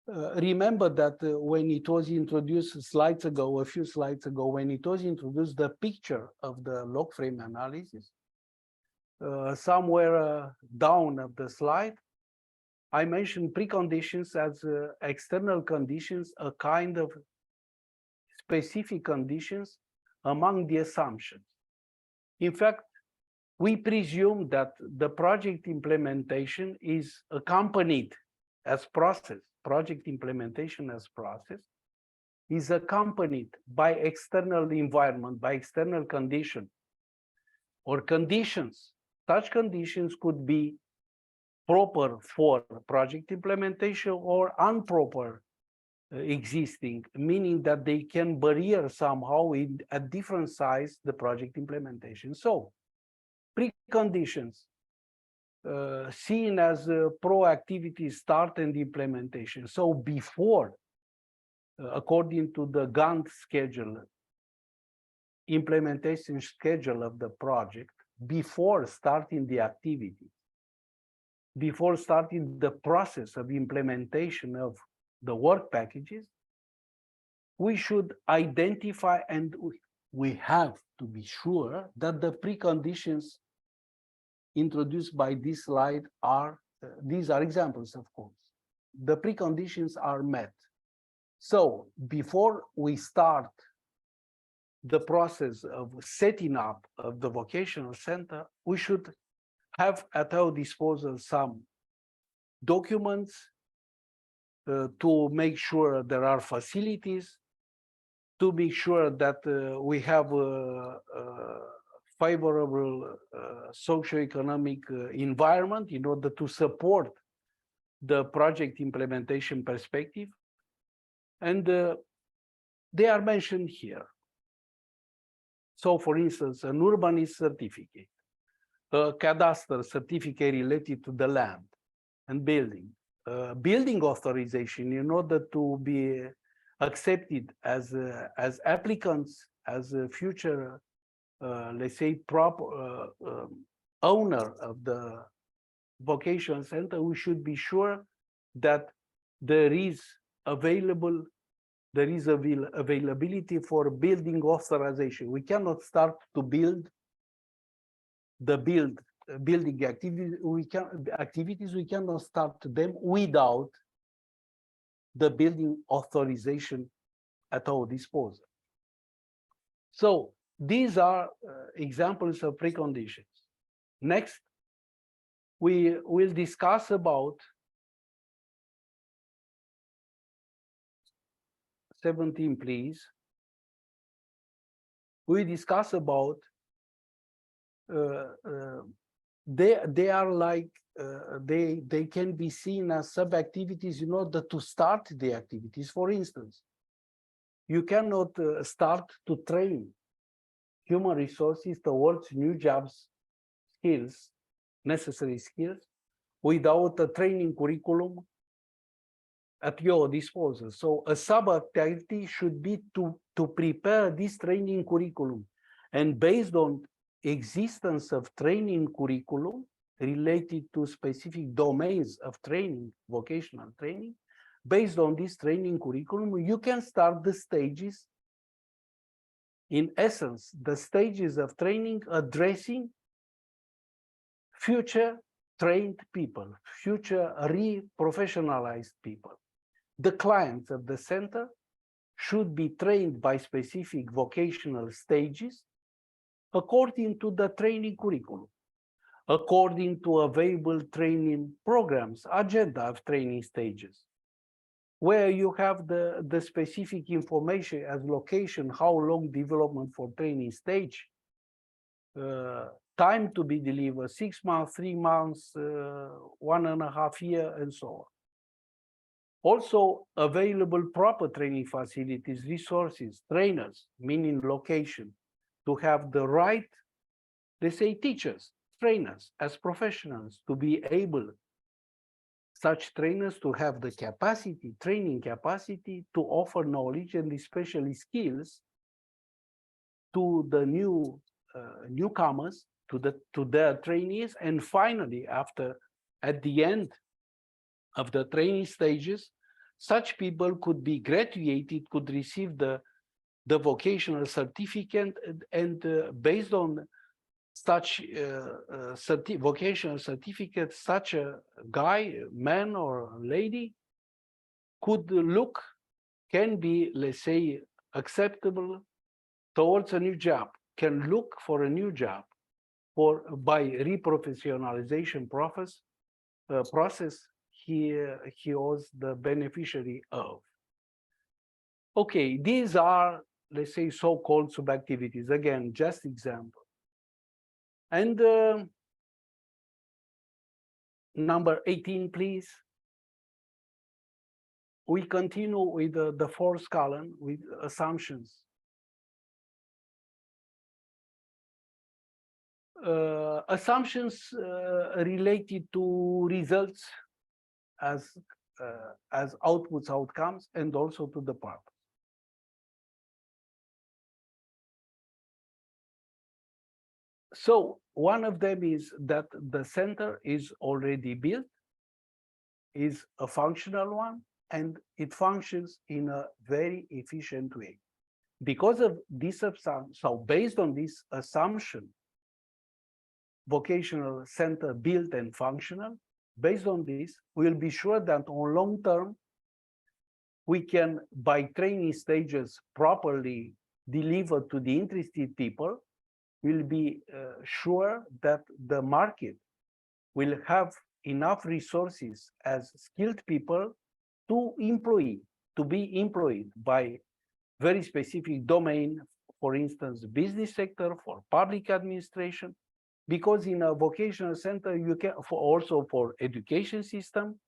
remember that when it was introduced a few slides ago, when it was introduced the picture of the Logframe analysis, somewhere down of the slide, I mentioned preconditions as external conditions, a kind of specific conditions among the assumptions. In fact, we presume that the project implementation is accompanied as process, project implementation as process, is accompanied by external environment, by external condition or conditions. Such conditions could be proper for project implementation or improper existing, meaning that they can barrier somehow at different size the project implementation. So preconditions seen as proactivity start and implementation. So before, according to the Gantt schedule, implementation schedule of the project, before starting the activity, before starting the process of implementation of the work packages, we should identify, and we have to be sure that the preconditions introduced by this slide are, these are examples, of course. The preconditions are met. So before we start the process of setting up of the vocational center, we should have at our disposal some documents to make sure there are facilities, to make sure that we have a favorable socioeconomic environment in order to support the project implementation perspective. And they are mentioned here. So for instance, an urbanist certificate, a cadastre certificate related to the land and building, building authorization in order to be accepted as applicants, as a future, let's say, proper owner of the vocational center. We should be sure that there is availability for building authorization. We cannot start to build building activities. We cannot start them without the building authorization at our disposal. So these are examples of preconditions. Next, we will discuss about 17, please. We discuss about they are like they can be seen as sub-activities in order to start the activities. For instance, you cannot start to train human resources towards new jobs, skills, necessary skills, without a training curriculum at your disposal. So a sub-activity should be to prepare this training curriculum, and based on existence of training curriculum related to specific domains of training, vocational training, based on this training curriculum, you can start the stages, in essence, the stages of training addressing future trained people, future re-professionalized people. The clients of the center should be trained by specific vocational stages according to the training curriculum, according to available training programs, agenda of training stages, where you have the specific information as location, how long development for training stage, time to be delivered, 6 months, 3 months, 1.5 years, and so on. Also, available proper training facilities, resources, trainers, meaning location, to have the right, let's say, teachers, trainers as professionals, to be able, such trainers to have the capacity, training capacity to offer knowledge and especially skills to the newcomers, to their trainees, and finally, at the end of the training stages, such people could be graduated, could receive the vocational certificate, and based on such vocational certificate, such a guy, man or lady, can be, let's say, acceptable towards a new job, can look for a new job by reprofessionalization process he was the beneficiary of. Okay, these are, let's say, so-called subactivities. Again, just example. And number 18, please. We continue with the fourth column with assumptions. Assumptions related to results as outputs, outcomes, and also to the purpose. So one of them is that the center is already built, is a functional one, and it functions in a very efficient way. Because of this assumption, so based on this assumption, vocational center built and functional, based on this, we'll be sure that on long term, we can, by training stages properly delivered to the interested people, we'll be sure that the market will have enough resources as skilled people to be employed by very specific domain, for instance, business sector, for public administration, because in a vocational center, you can also for education system,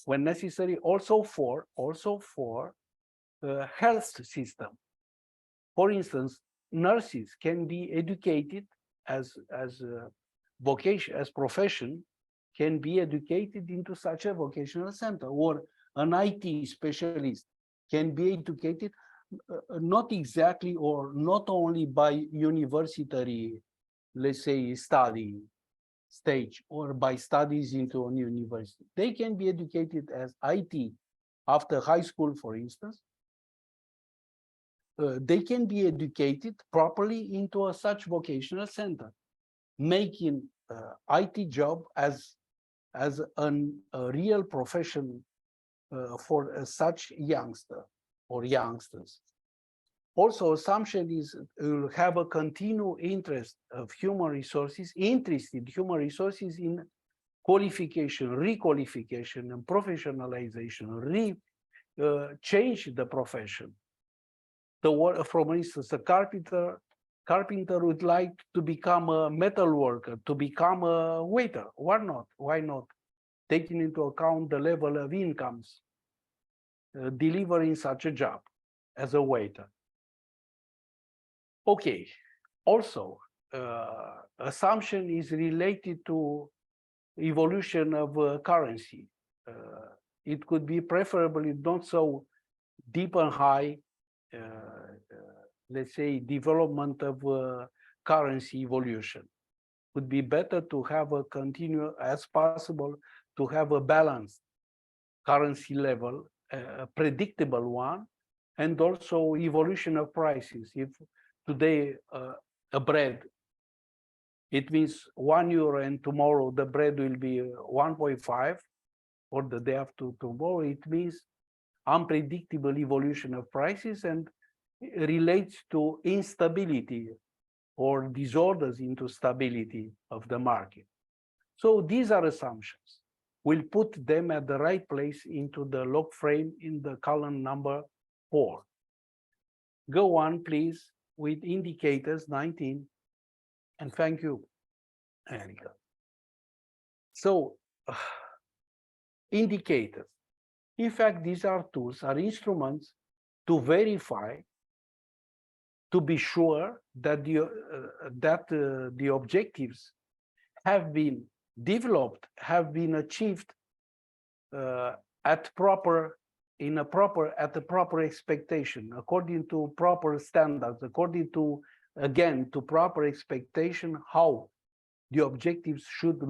when necessary, also for health system. For instance, nurses can be educated as vocation, as profession, can be educated into such a vocational center, or an IT specialist can be educated not exactly or not only by university, let's say, study stage or by studies into a university. They can be educated as IT after high school, for instance. They can be educated properly into such vocational center, making IT job as a real profession for such youngster or youngsters. Also, assumption is have a continued interest of human resources, interested human resources in qualification, requalification, and professionalization, change the profession. For instance, a carpenter would like to become a metal worker, to become a waiter. Why not? Why not? Taking into account the level of incomes delivering such a job as a waiter. Okay, also, assumption is related to evolution of currency. It could be preferably not so deep and high, let's say, development of currency evolution. Would be better to have a continuous, as possible, to have a balanced currency level, a predictable one, and also evolution of prices. If today a bread, it means €1, and tomorrow the bread will be 1.5, or the day after tomorrow, it means unpredictable evolution of prices and relates to instability or disorders into stability of the market. So these are assumptions. We'll put them at the right place into the log frame in the column number 4. Go on, please, with indicators 19. And thank you, Erika. So, indicators. In fact, these are tools, are instruments to verify, to be sure that the objectives have been developed, have been achieved at the proper expectation, according to proper standards, according to, again, to proper expectation, how the objectives should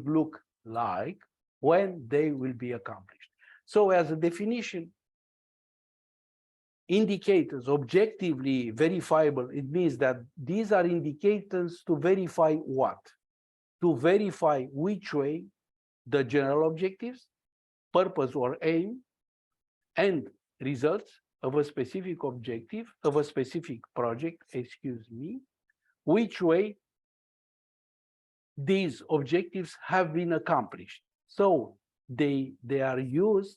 look like when they will be accomplished. So as a definition, indicators objectively verifiable, it means that these are indicators to verify what? To verify which way the general objectives, purpose or aim, and results of a specific objective, of a specific project, excuse me, which way these objectives have been accomplished. So they are used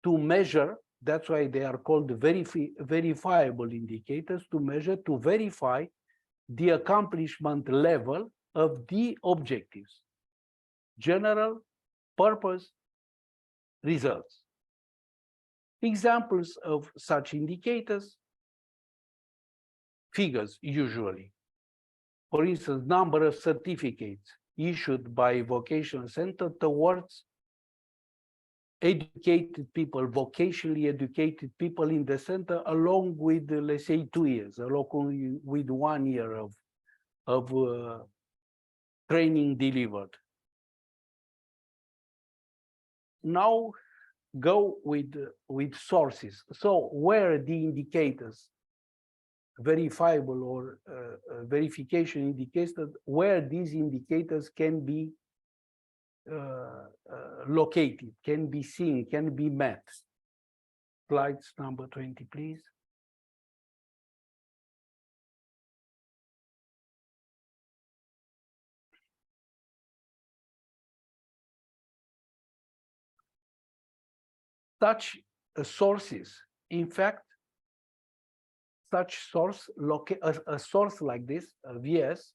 to measure, that's why they are called verifiable indicators, to measure, to verify the accomplishment level of the objectives, general, purpose, results. Examples of such indicators, figures usually. For instance, number of certificates issued by vocational center towards educated people, vocationally educated people in the center, along with, let's say, 2 years, along with 1 year of training delivered. Now go with sources. So where the indicators, verifiable or verification indicators, where these indicators can be located, can be seen, can be met. Slides number 20, please. Such sources, in fact, such source, a source like this, a VS,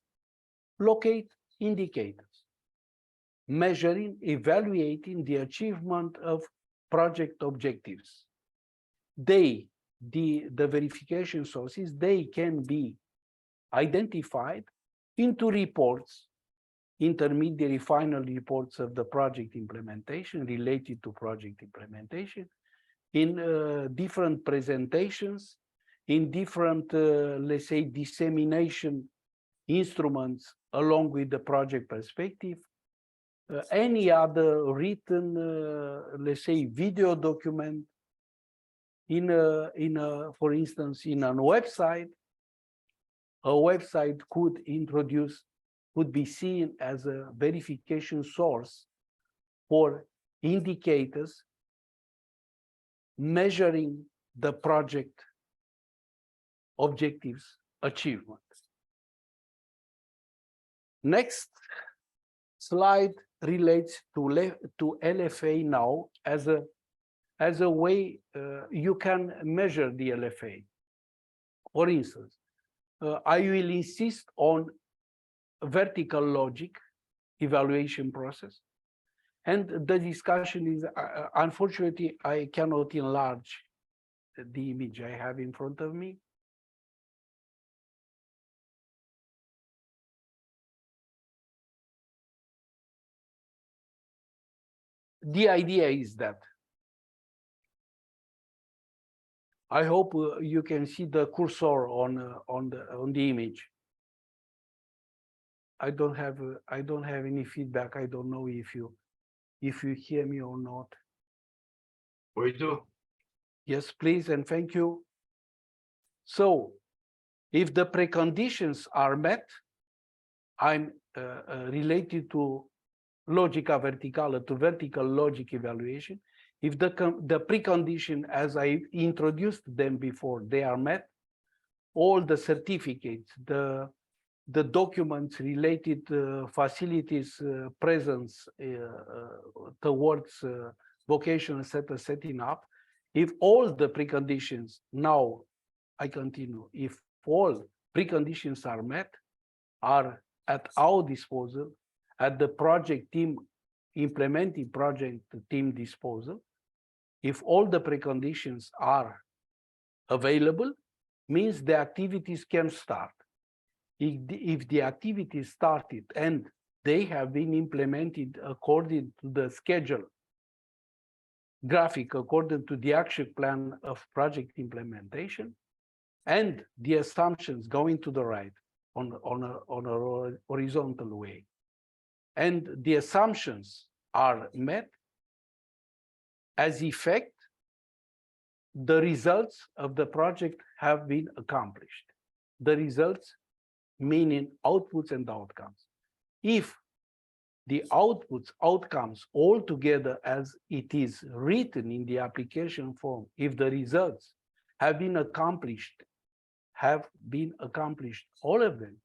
locate indicators, measuring, evaluating the achievement of project objectives. The verification sources, they can be identified into reports, intermediary final reports of the project implementation, related to project implementation, in different presentations, in different, let's say, dissemination instruments along with the project perspective, any other written, let's say, video document, for instance, in a website. A website could be seen as a verification source for indicators measuring the project objectives achievement. Next slide relates to LFA now as a way you can measure the LFA. For instance, I will insist on vertical logic evaluation process. And the discussion is, unfortunately, I cannot enlarge the image I have in front of me. The idea is that I hope you can see the cursor on the image. I don't have any feedback. I don't know if you hear me or not. We do. Yes, please, and thank you. So, if the preconditions are met, I'm related to logica verticale, to vertical logic evaluation. If the precondition, as I introduced them before, they are met, all the certificates, the documents related facilities presence towards vocational center setting up, if all the preconditions, now I continue, if all preconditions are met, are at our disposal, at the project team, implementing project team disposal, if all the preconditions are available, means the activities can start. If the activities started and they have been implemented according to the schedule graphic, according to the action plan of project implementation, and the assumptions going to the right on a horizontal way, and the assumptions are met, as effect, the results of the project have been accomplished. The results meaning outputs and outcomes. If the outcomes all together as it is written in the application form, if the results have been accomplished, all of them,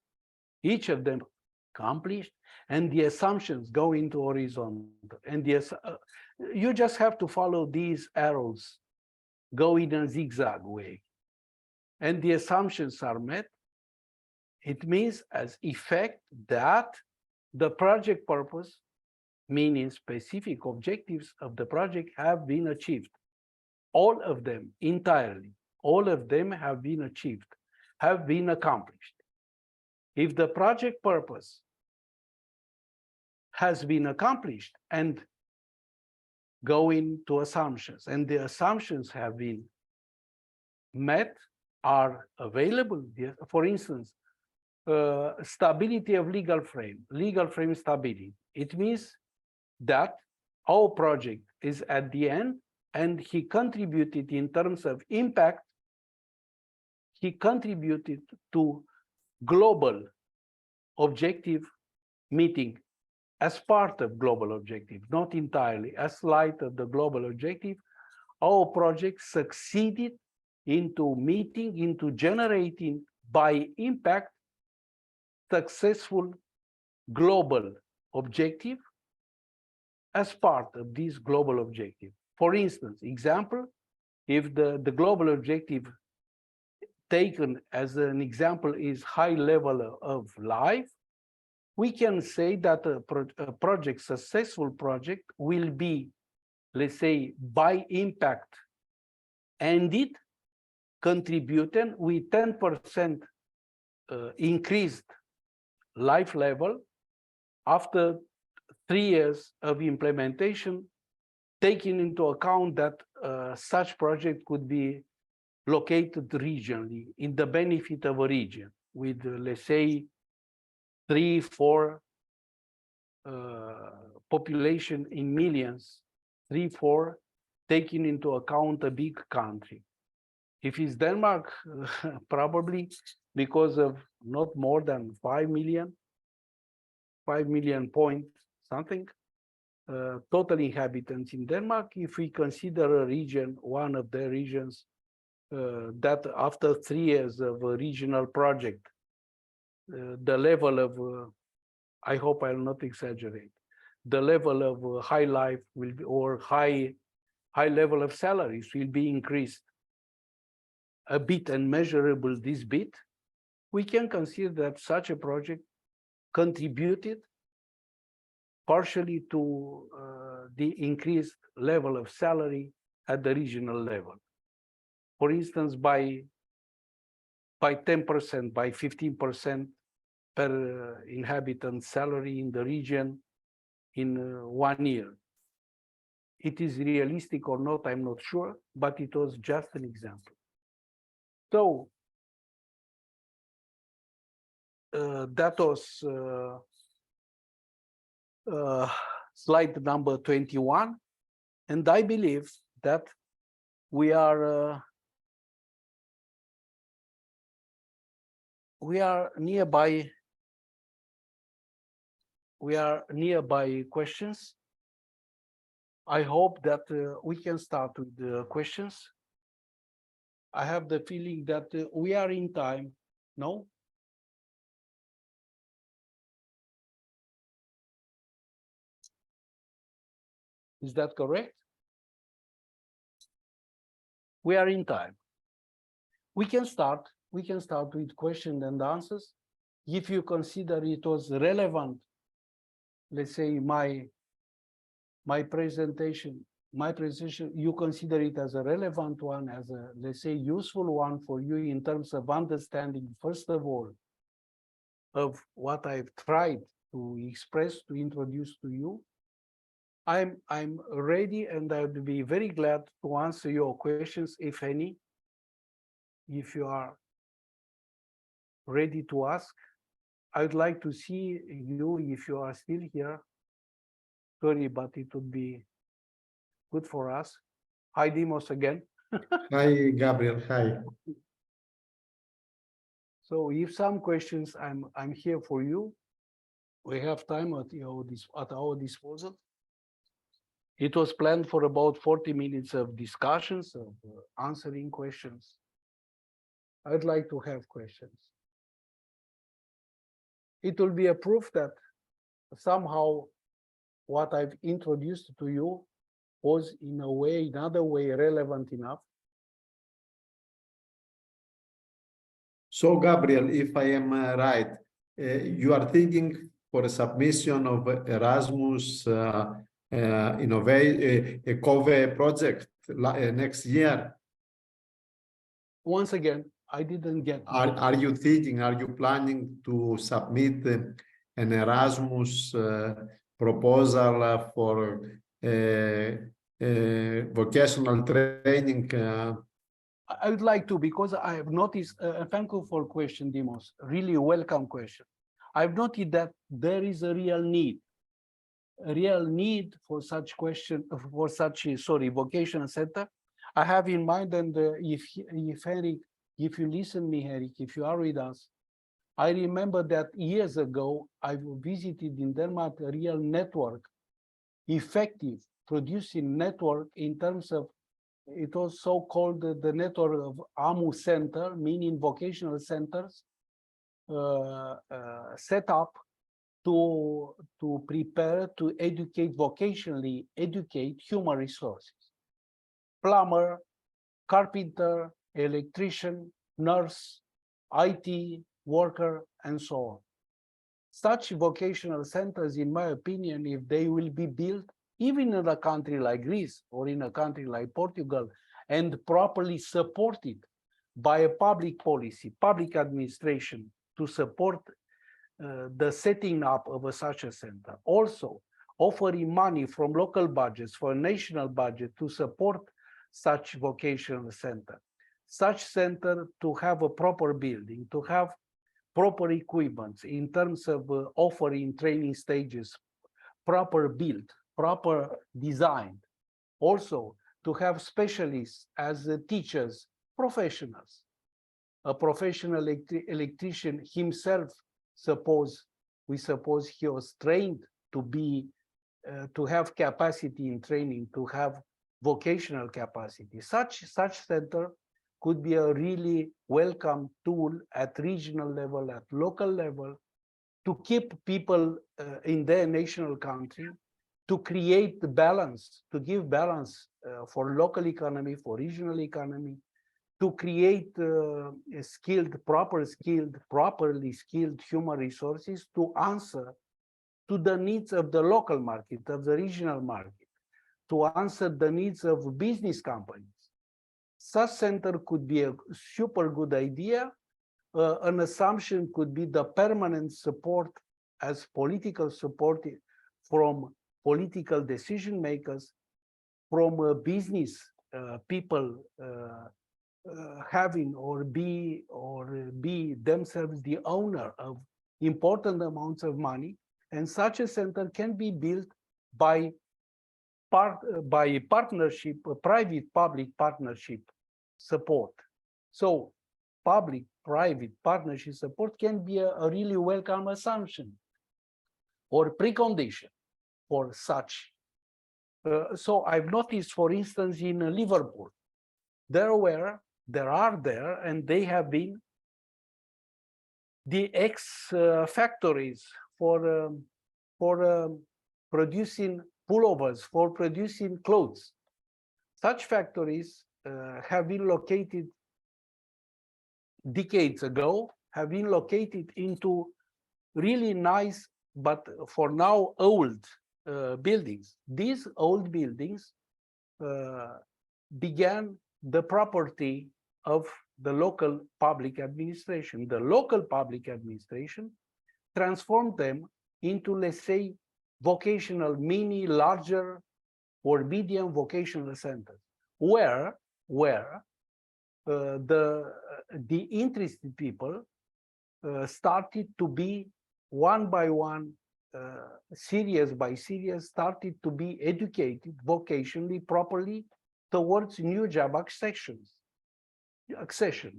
each of them accomplished, and the assumptions go into horizontal. And you just have to follow these arrows, go in a zigzag way, and the assumptions are met. It means as effect that the project purpose, meaning specific objectives of the project, have been achieved. All of them entirely, all of them have been achieved, have been accomplished. If the project purpose has been accomplished and go into assumptions, and the assumptions have been met, are available. For instance, stability of legal frame stability. It means that our project is at the end, and he contributed in terms of impact, he contributed to global objective meeting as part of global objective, not entirely, as light of the global objective. Our project succeeded into meeting, into generating by impact successful global objective as part of this global objective. For instance, example, if the global objective taken as an example is high level of life, we can say that a project, successful project, will be, let's say, by impact ended, contributing with 10% increased life level after 3 years of implementation, taking into account that such project could be located regionally in the benefit of a region with, let's say, 3-4 population in millions, 3-4, taking into account a big country. If it's Denmark, probably because of not more than 5 million point something total inhabitants in Denmark. If we consider a region, one of the regions, that after 3 years of a regional project, the level of, I hope I'll not exaggerate, the level of high life will be, or high level of salaries will be increased a bit and measurable this bit, we can consider that such a project contributed partially to the increased level of salary at the regional level. For instance, by 10%, by 15% per inhabitant salary in the region in 1 year. It is realistic or not, I'm not sure, but it was just an example. So that was slide number 21, and I believe that we are nearby. We are nearby questions. I hope that we can start with the questions. I have the feeling that we are in time. No? Is that correct? We are in time. We can start with questions and answers. If you consider it was relevant, let's say my presentation, you consider it as a relevant one, as a, let's say, useful one for you in terms of understanding, first of all, of what I've tried to express, to introduce to you. I'm ready, and I would be very glad to answer your questions, if any, if you are ready to ask. I'd like to see you if you are still here. Sorry, but it would be good for us. Hi, Dimos again. Hi, Gabriel. Hi. So if some questions, I'm here for you. We have time at our disposal. It was planned for about 40 minutes of discussions, of answering questions. I'd like to have questions. It will be a proof that somehow what I've introduced to you was in a way, another way, relevant enough. So, Gabriel, if I am right, you are thinking for a submission of Erasmus COVE project next year. Once again, I didn't get. Are you planning to submit an Erasmus proposal for vocational training? I would like to, because I have noticed, thank you for question, Dimos, really welcome question. I've noted that there is a real need for such question, for such, vocational center. I have in mind, and if Henrik, if you listen me, Henrik, if you are with us, I remember that years ago, I visited in Denmark a real network, effective producing network in terms of, it was so-called the network of AMU Center, meaning vocational centers, set up to prepare, to educate, vocationally educate human resources. Plumber, carpenter, electrician, nurse, IT worker, and so on. Such vocational centers, in my opinion, if they will be built, even in a country like Greece or in a country like Portugal, and properly supported by a public policy, public administration to support the setting up of such a center. Also, offering money from local budgets for a national budget to support such vocational center. Such center to have a proper building, to have proper equipment in terms of offering training stages, proper built, proper designed. Also, to have specialists as teachers, professionals. A professional electrician himself, we suppose he was trained to be, to have capacity in training, to have vocational capacity. Such center could be a really welcome tool at regional level, at local level, to keep people in their national country, to create the balance, to give balance for local economy, for regional economy, to create properly skilled human resources to answer to the needs of the local market, of the regional market, to answer the needs of business companies. Such center could be a super good idea. An assumption could be the permanent support as political support from political decision makers, from business people having or be themselves the owner of important amounts of money, and such a center can be built by partnership, private-public partnership support. So public-private partnership support can be a really welcome assumption or precondition for such. So I've noticed, for instance, in Liverpool, and they have been the factories for producing pullovers, for producing clothes. Such factories have been located decades ago, have been located into really nice, but for now old buildings. These old buildings began the property of the local public administration. The local public administration transformed them into, let's say, vocational, larger or medium vocational centers, where the interested people started to be one by one series by series, started to be educated vocationally properly towards new job accession.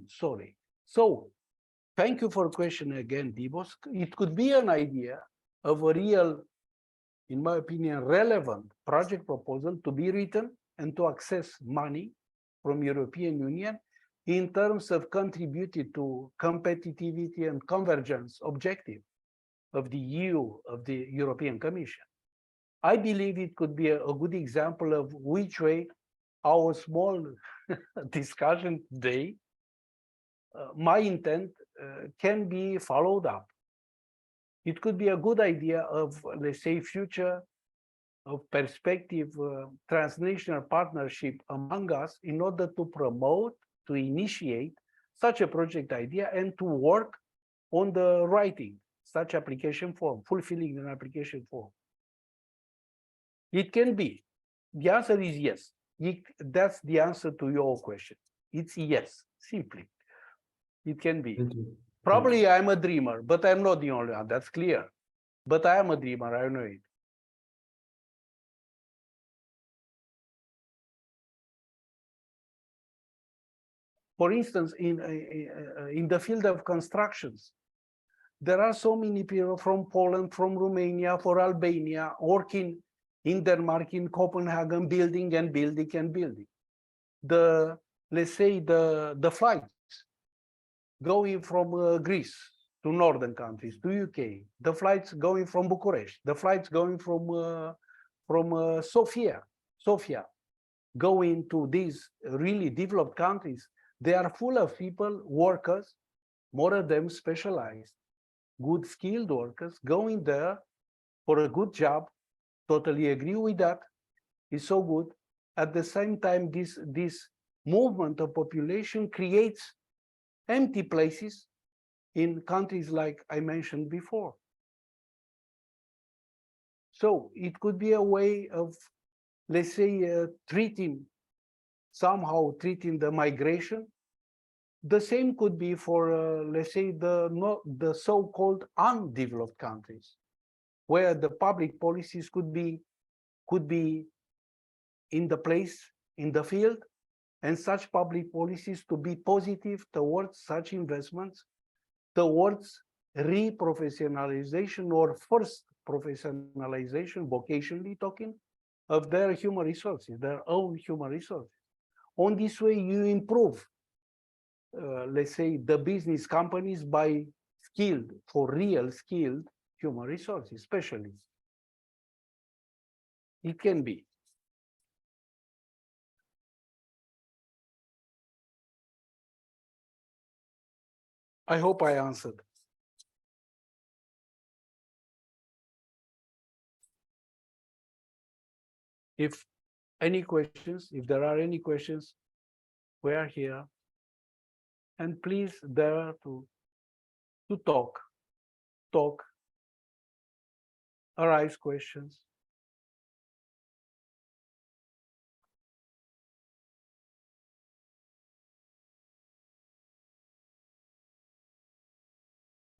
Sorry. So thank you for the question again, Dibos. It could be an idea of a real, in my opinion, relevant project proposal to be written and to access money from European Union in terms of contributing to competitivity and convergence objective of the EU, of the European Commission. I believe it could be a good example of which way our small discussion today, my intent can be followed up. It could be a good idea of, let's say, future of perspective transnational partnership among us in order to promote, to initiate such a project idea and to work on the writing such application form, fulfilling an application form. It can be. The answer is yes. That's the answer to your question. It's yes, simply. It can be. Probably I'm a dreamer, but I'm not the only one. That's clear. But I am a dreamer. I know it. For instance, in the field of constructions, there are so many people from Poland, from Romania, for Albania, working in Denmark, in Copenhagen, building and building and building. Let's say the flights going from Greece to northern countries, to UK, the flights going from Bucharest, the flights going from Sofia, going to these really developed countries. They are full of people, workers, more of them specialized, good skilled workers going there for a good job. Totally agree with that. It's so good. At the same time, this movement of population creates empty places in countries like I mentioned before. So it could be a way of, let's say, somehow treating the migration. The same could be for, let's say, the so-called undeveloped countries, where the public policies could be in the place, in the field, and such public policies to be positive towards such investments, towards re-professionalization or first professionalization, vocationally talking, of their human resources, their own human resources. On this way, you improve, let's say, the business companies by real skilled human resources, specialists. It can be. I hope I answered. If any questions, if there are any questions, we are here. And please dare to talk, arise questions.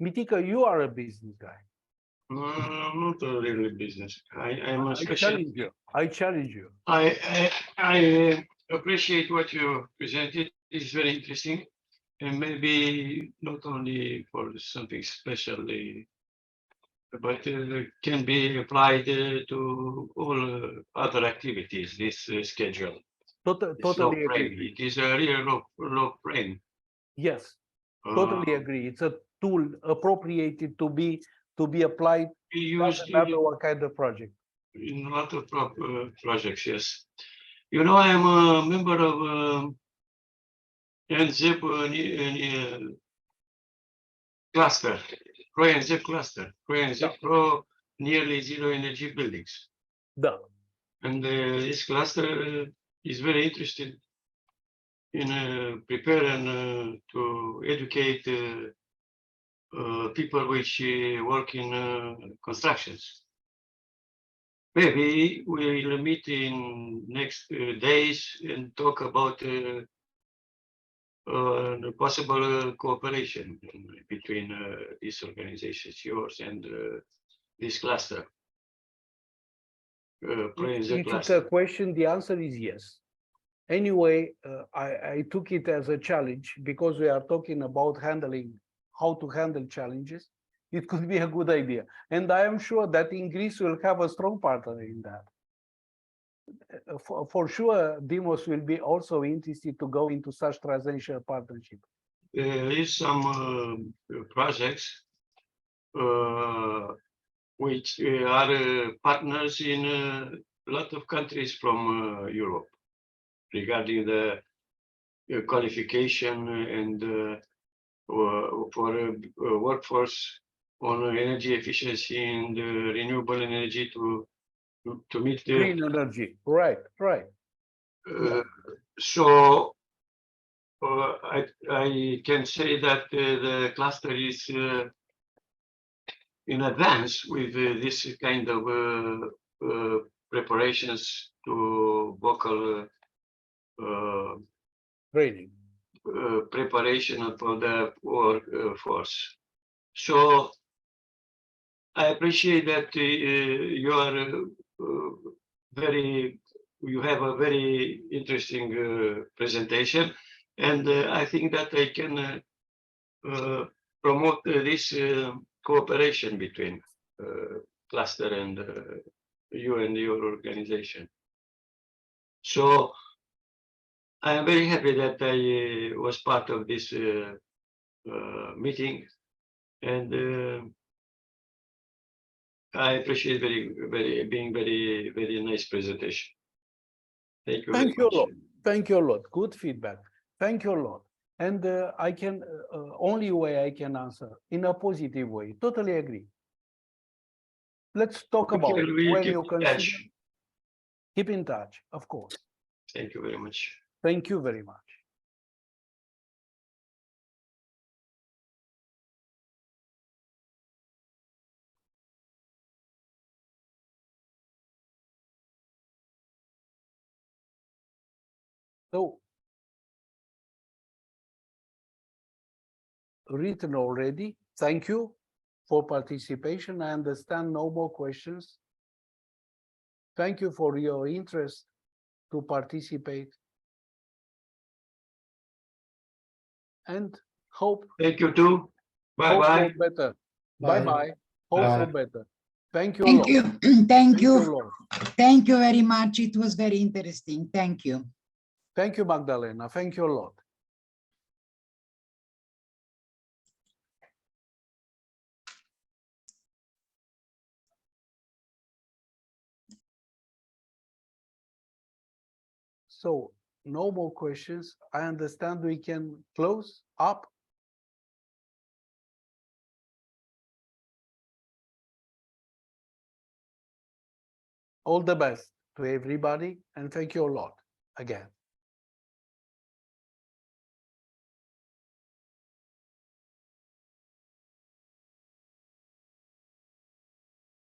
Mitika, you are a business guy. Not a really business. I'm a specialist. I challenge you. I appreciate what you presented. It's very interesting, and maybe not only for something special, but can be applied to all other activities. This schedule. Totally agree. It is a real Logframe. Yes, totally agree. It's a tool appropriated to be applied in what kind of project. In a lot of projects, yes. You know, I am a member of NZEP cluster, Pro NZEP cluster, Pro NZEP Pro nearly zero energy buildings. Yeah. And this cluster is very interested in preparing to educate people which work in constructions. Maybe we'll meet in next days and talk about the possible cooperation between these organizations, yours and this cluster? Praise the If it's cluster. a question, the answer is yes. Anyway, I took it as a challenge because we are talking about how to handle challenges. It could be a good idea. And I am sure that in Greece we'll have a strong partner in that. For sure, Demos will be also interested to go into such transnational partnership. There is some projects which are partners in a lot of countries from Europe regarding the qualification and for workforce on energy efficiency and renewable energy to meet the Green energy, right. so I can say that the cluster is in advance with this kind of preparations to vocal Training. preparation for the workforce. So I appreciate that you are you have a very interesting presentation, and I think that I can promote this cooperation between cluster and you and your organization. So I am very happy that I was part of this meeting, and I appreciate very nice presentation. Thank you. Thank you a lot. Thank you a lot. Good feedback. Thank you a lot. And I can only way I can answer in a positive way. Totally agree. Let's talk about when you consider. Keep in touch, of course. Thank you very much. Thank you very much. So, written already. Thank you for participation. I understand no more questions. Thank you for your interest to participate. And hope. Thank you too. Bye bye. Better. Bye bye. Hope for better. Thank you. Thank you. Thank you. Lord. Thank you very much. It was very interesting. Thank you. Thank you, Magdalena. Thank you a lot. So, no more questions. I understand we can close up. All the best to everybody, and thank you a lot again.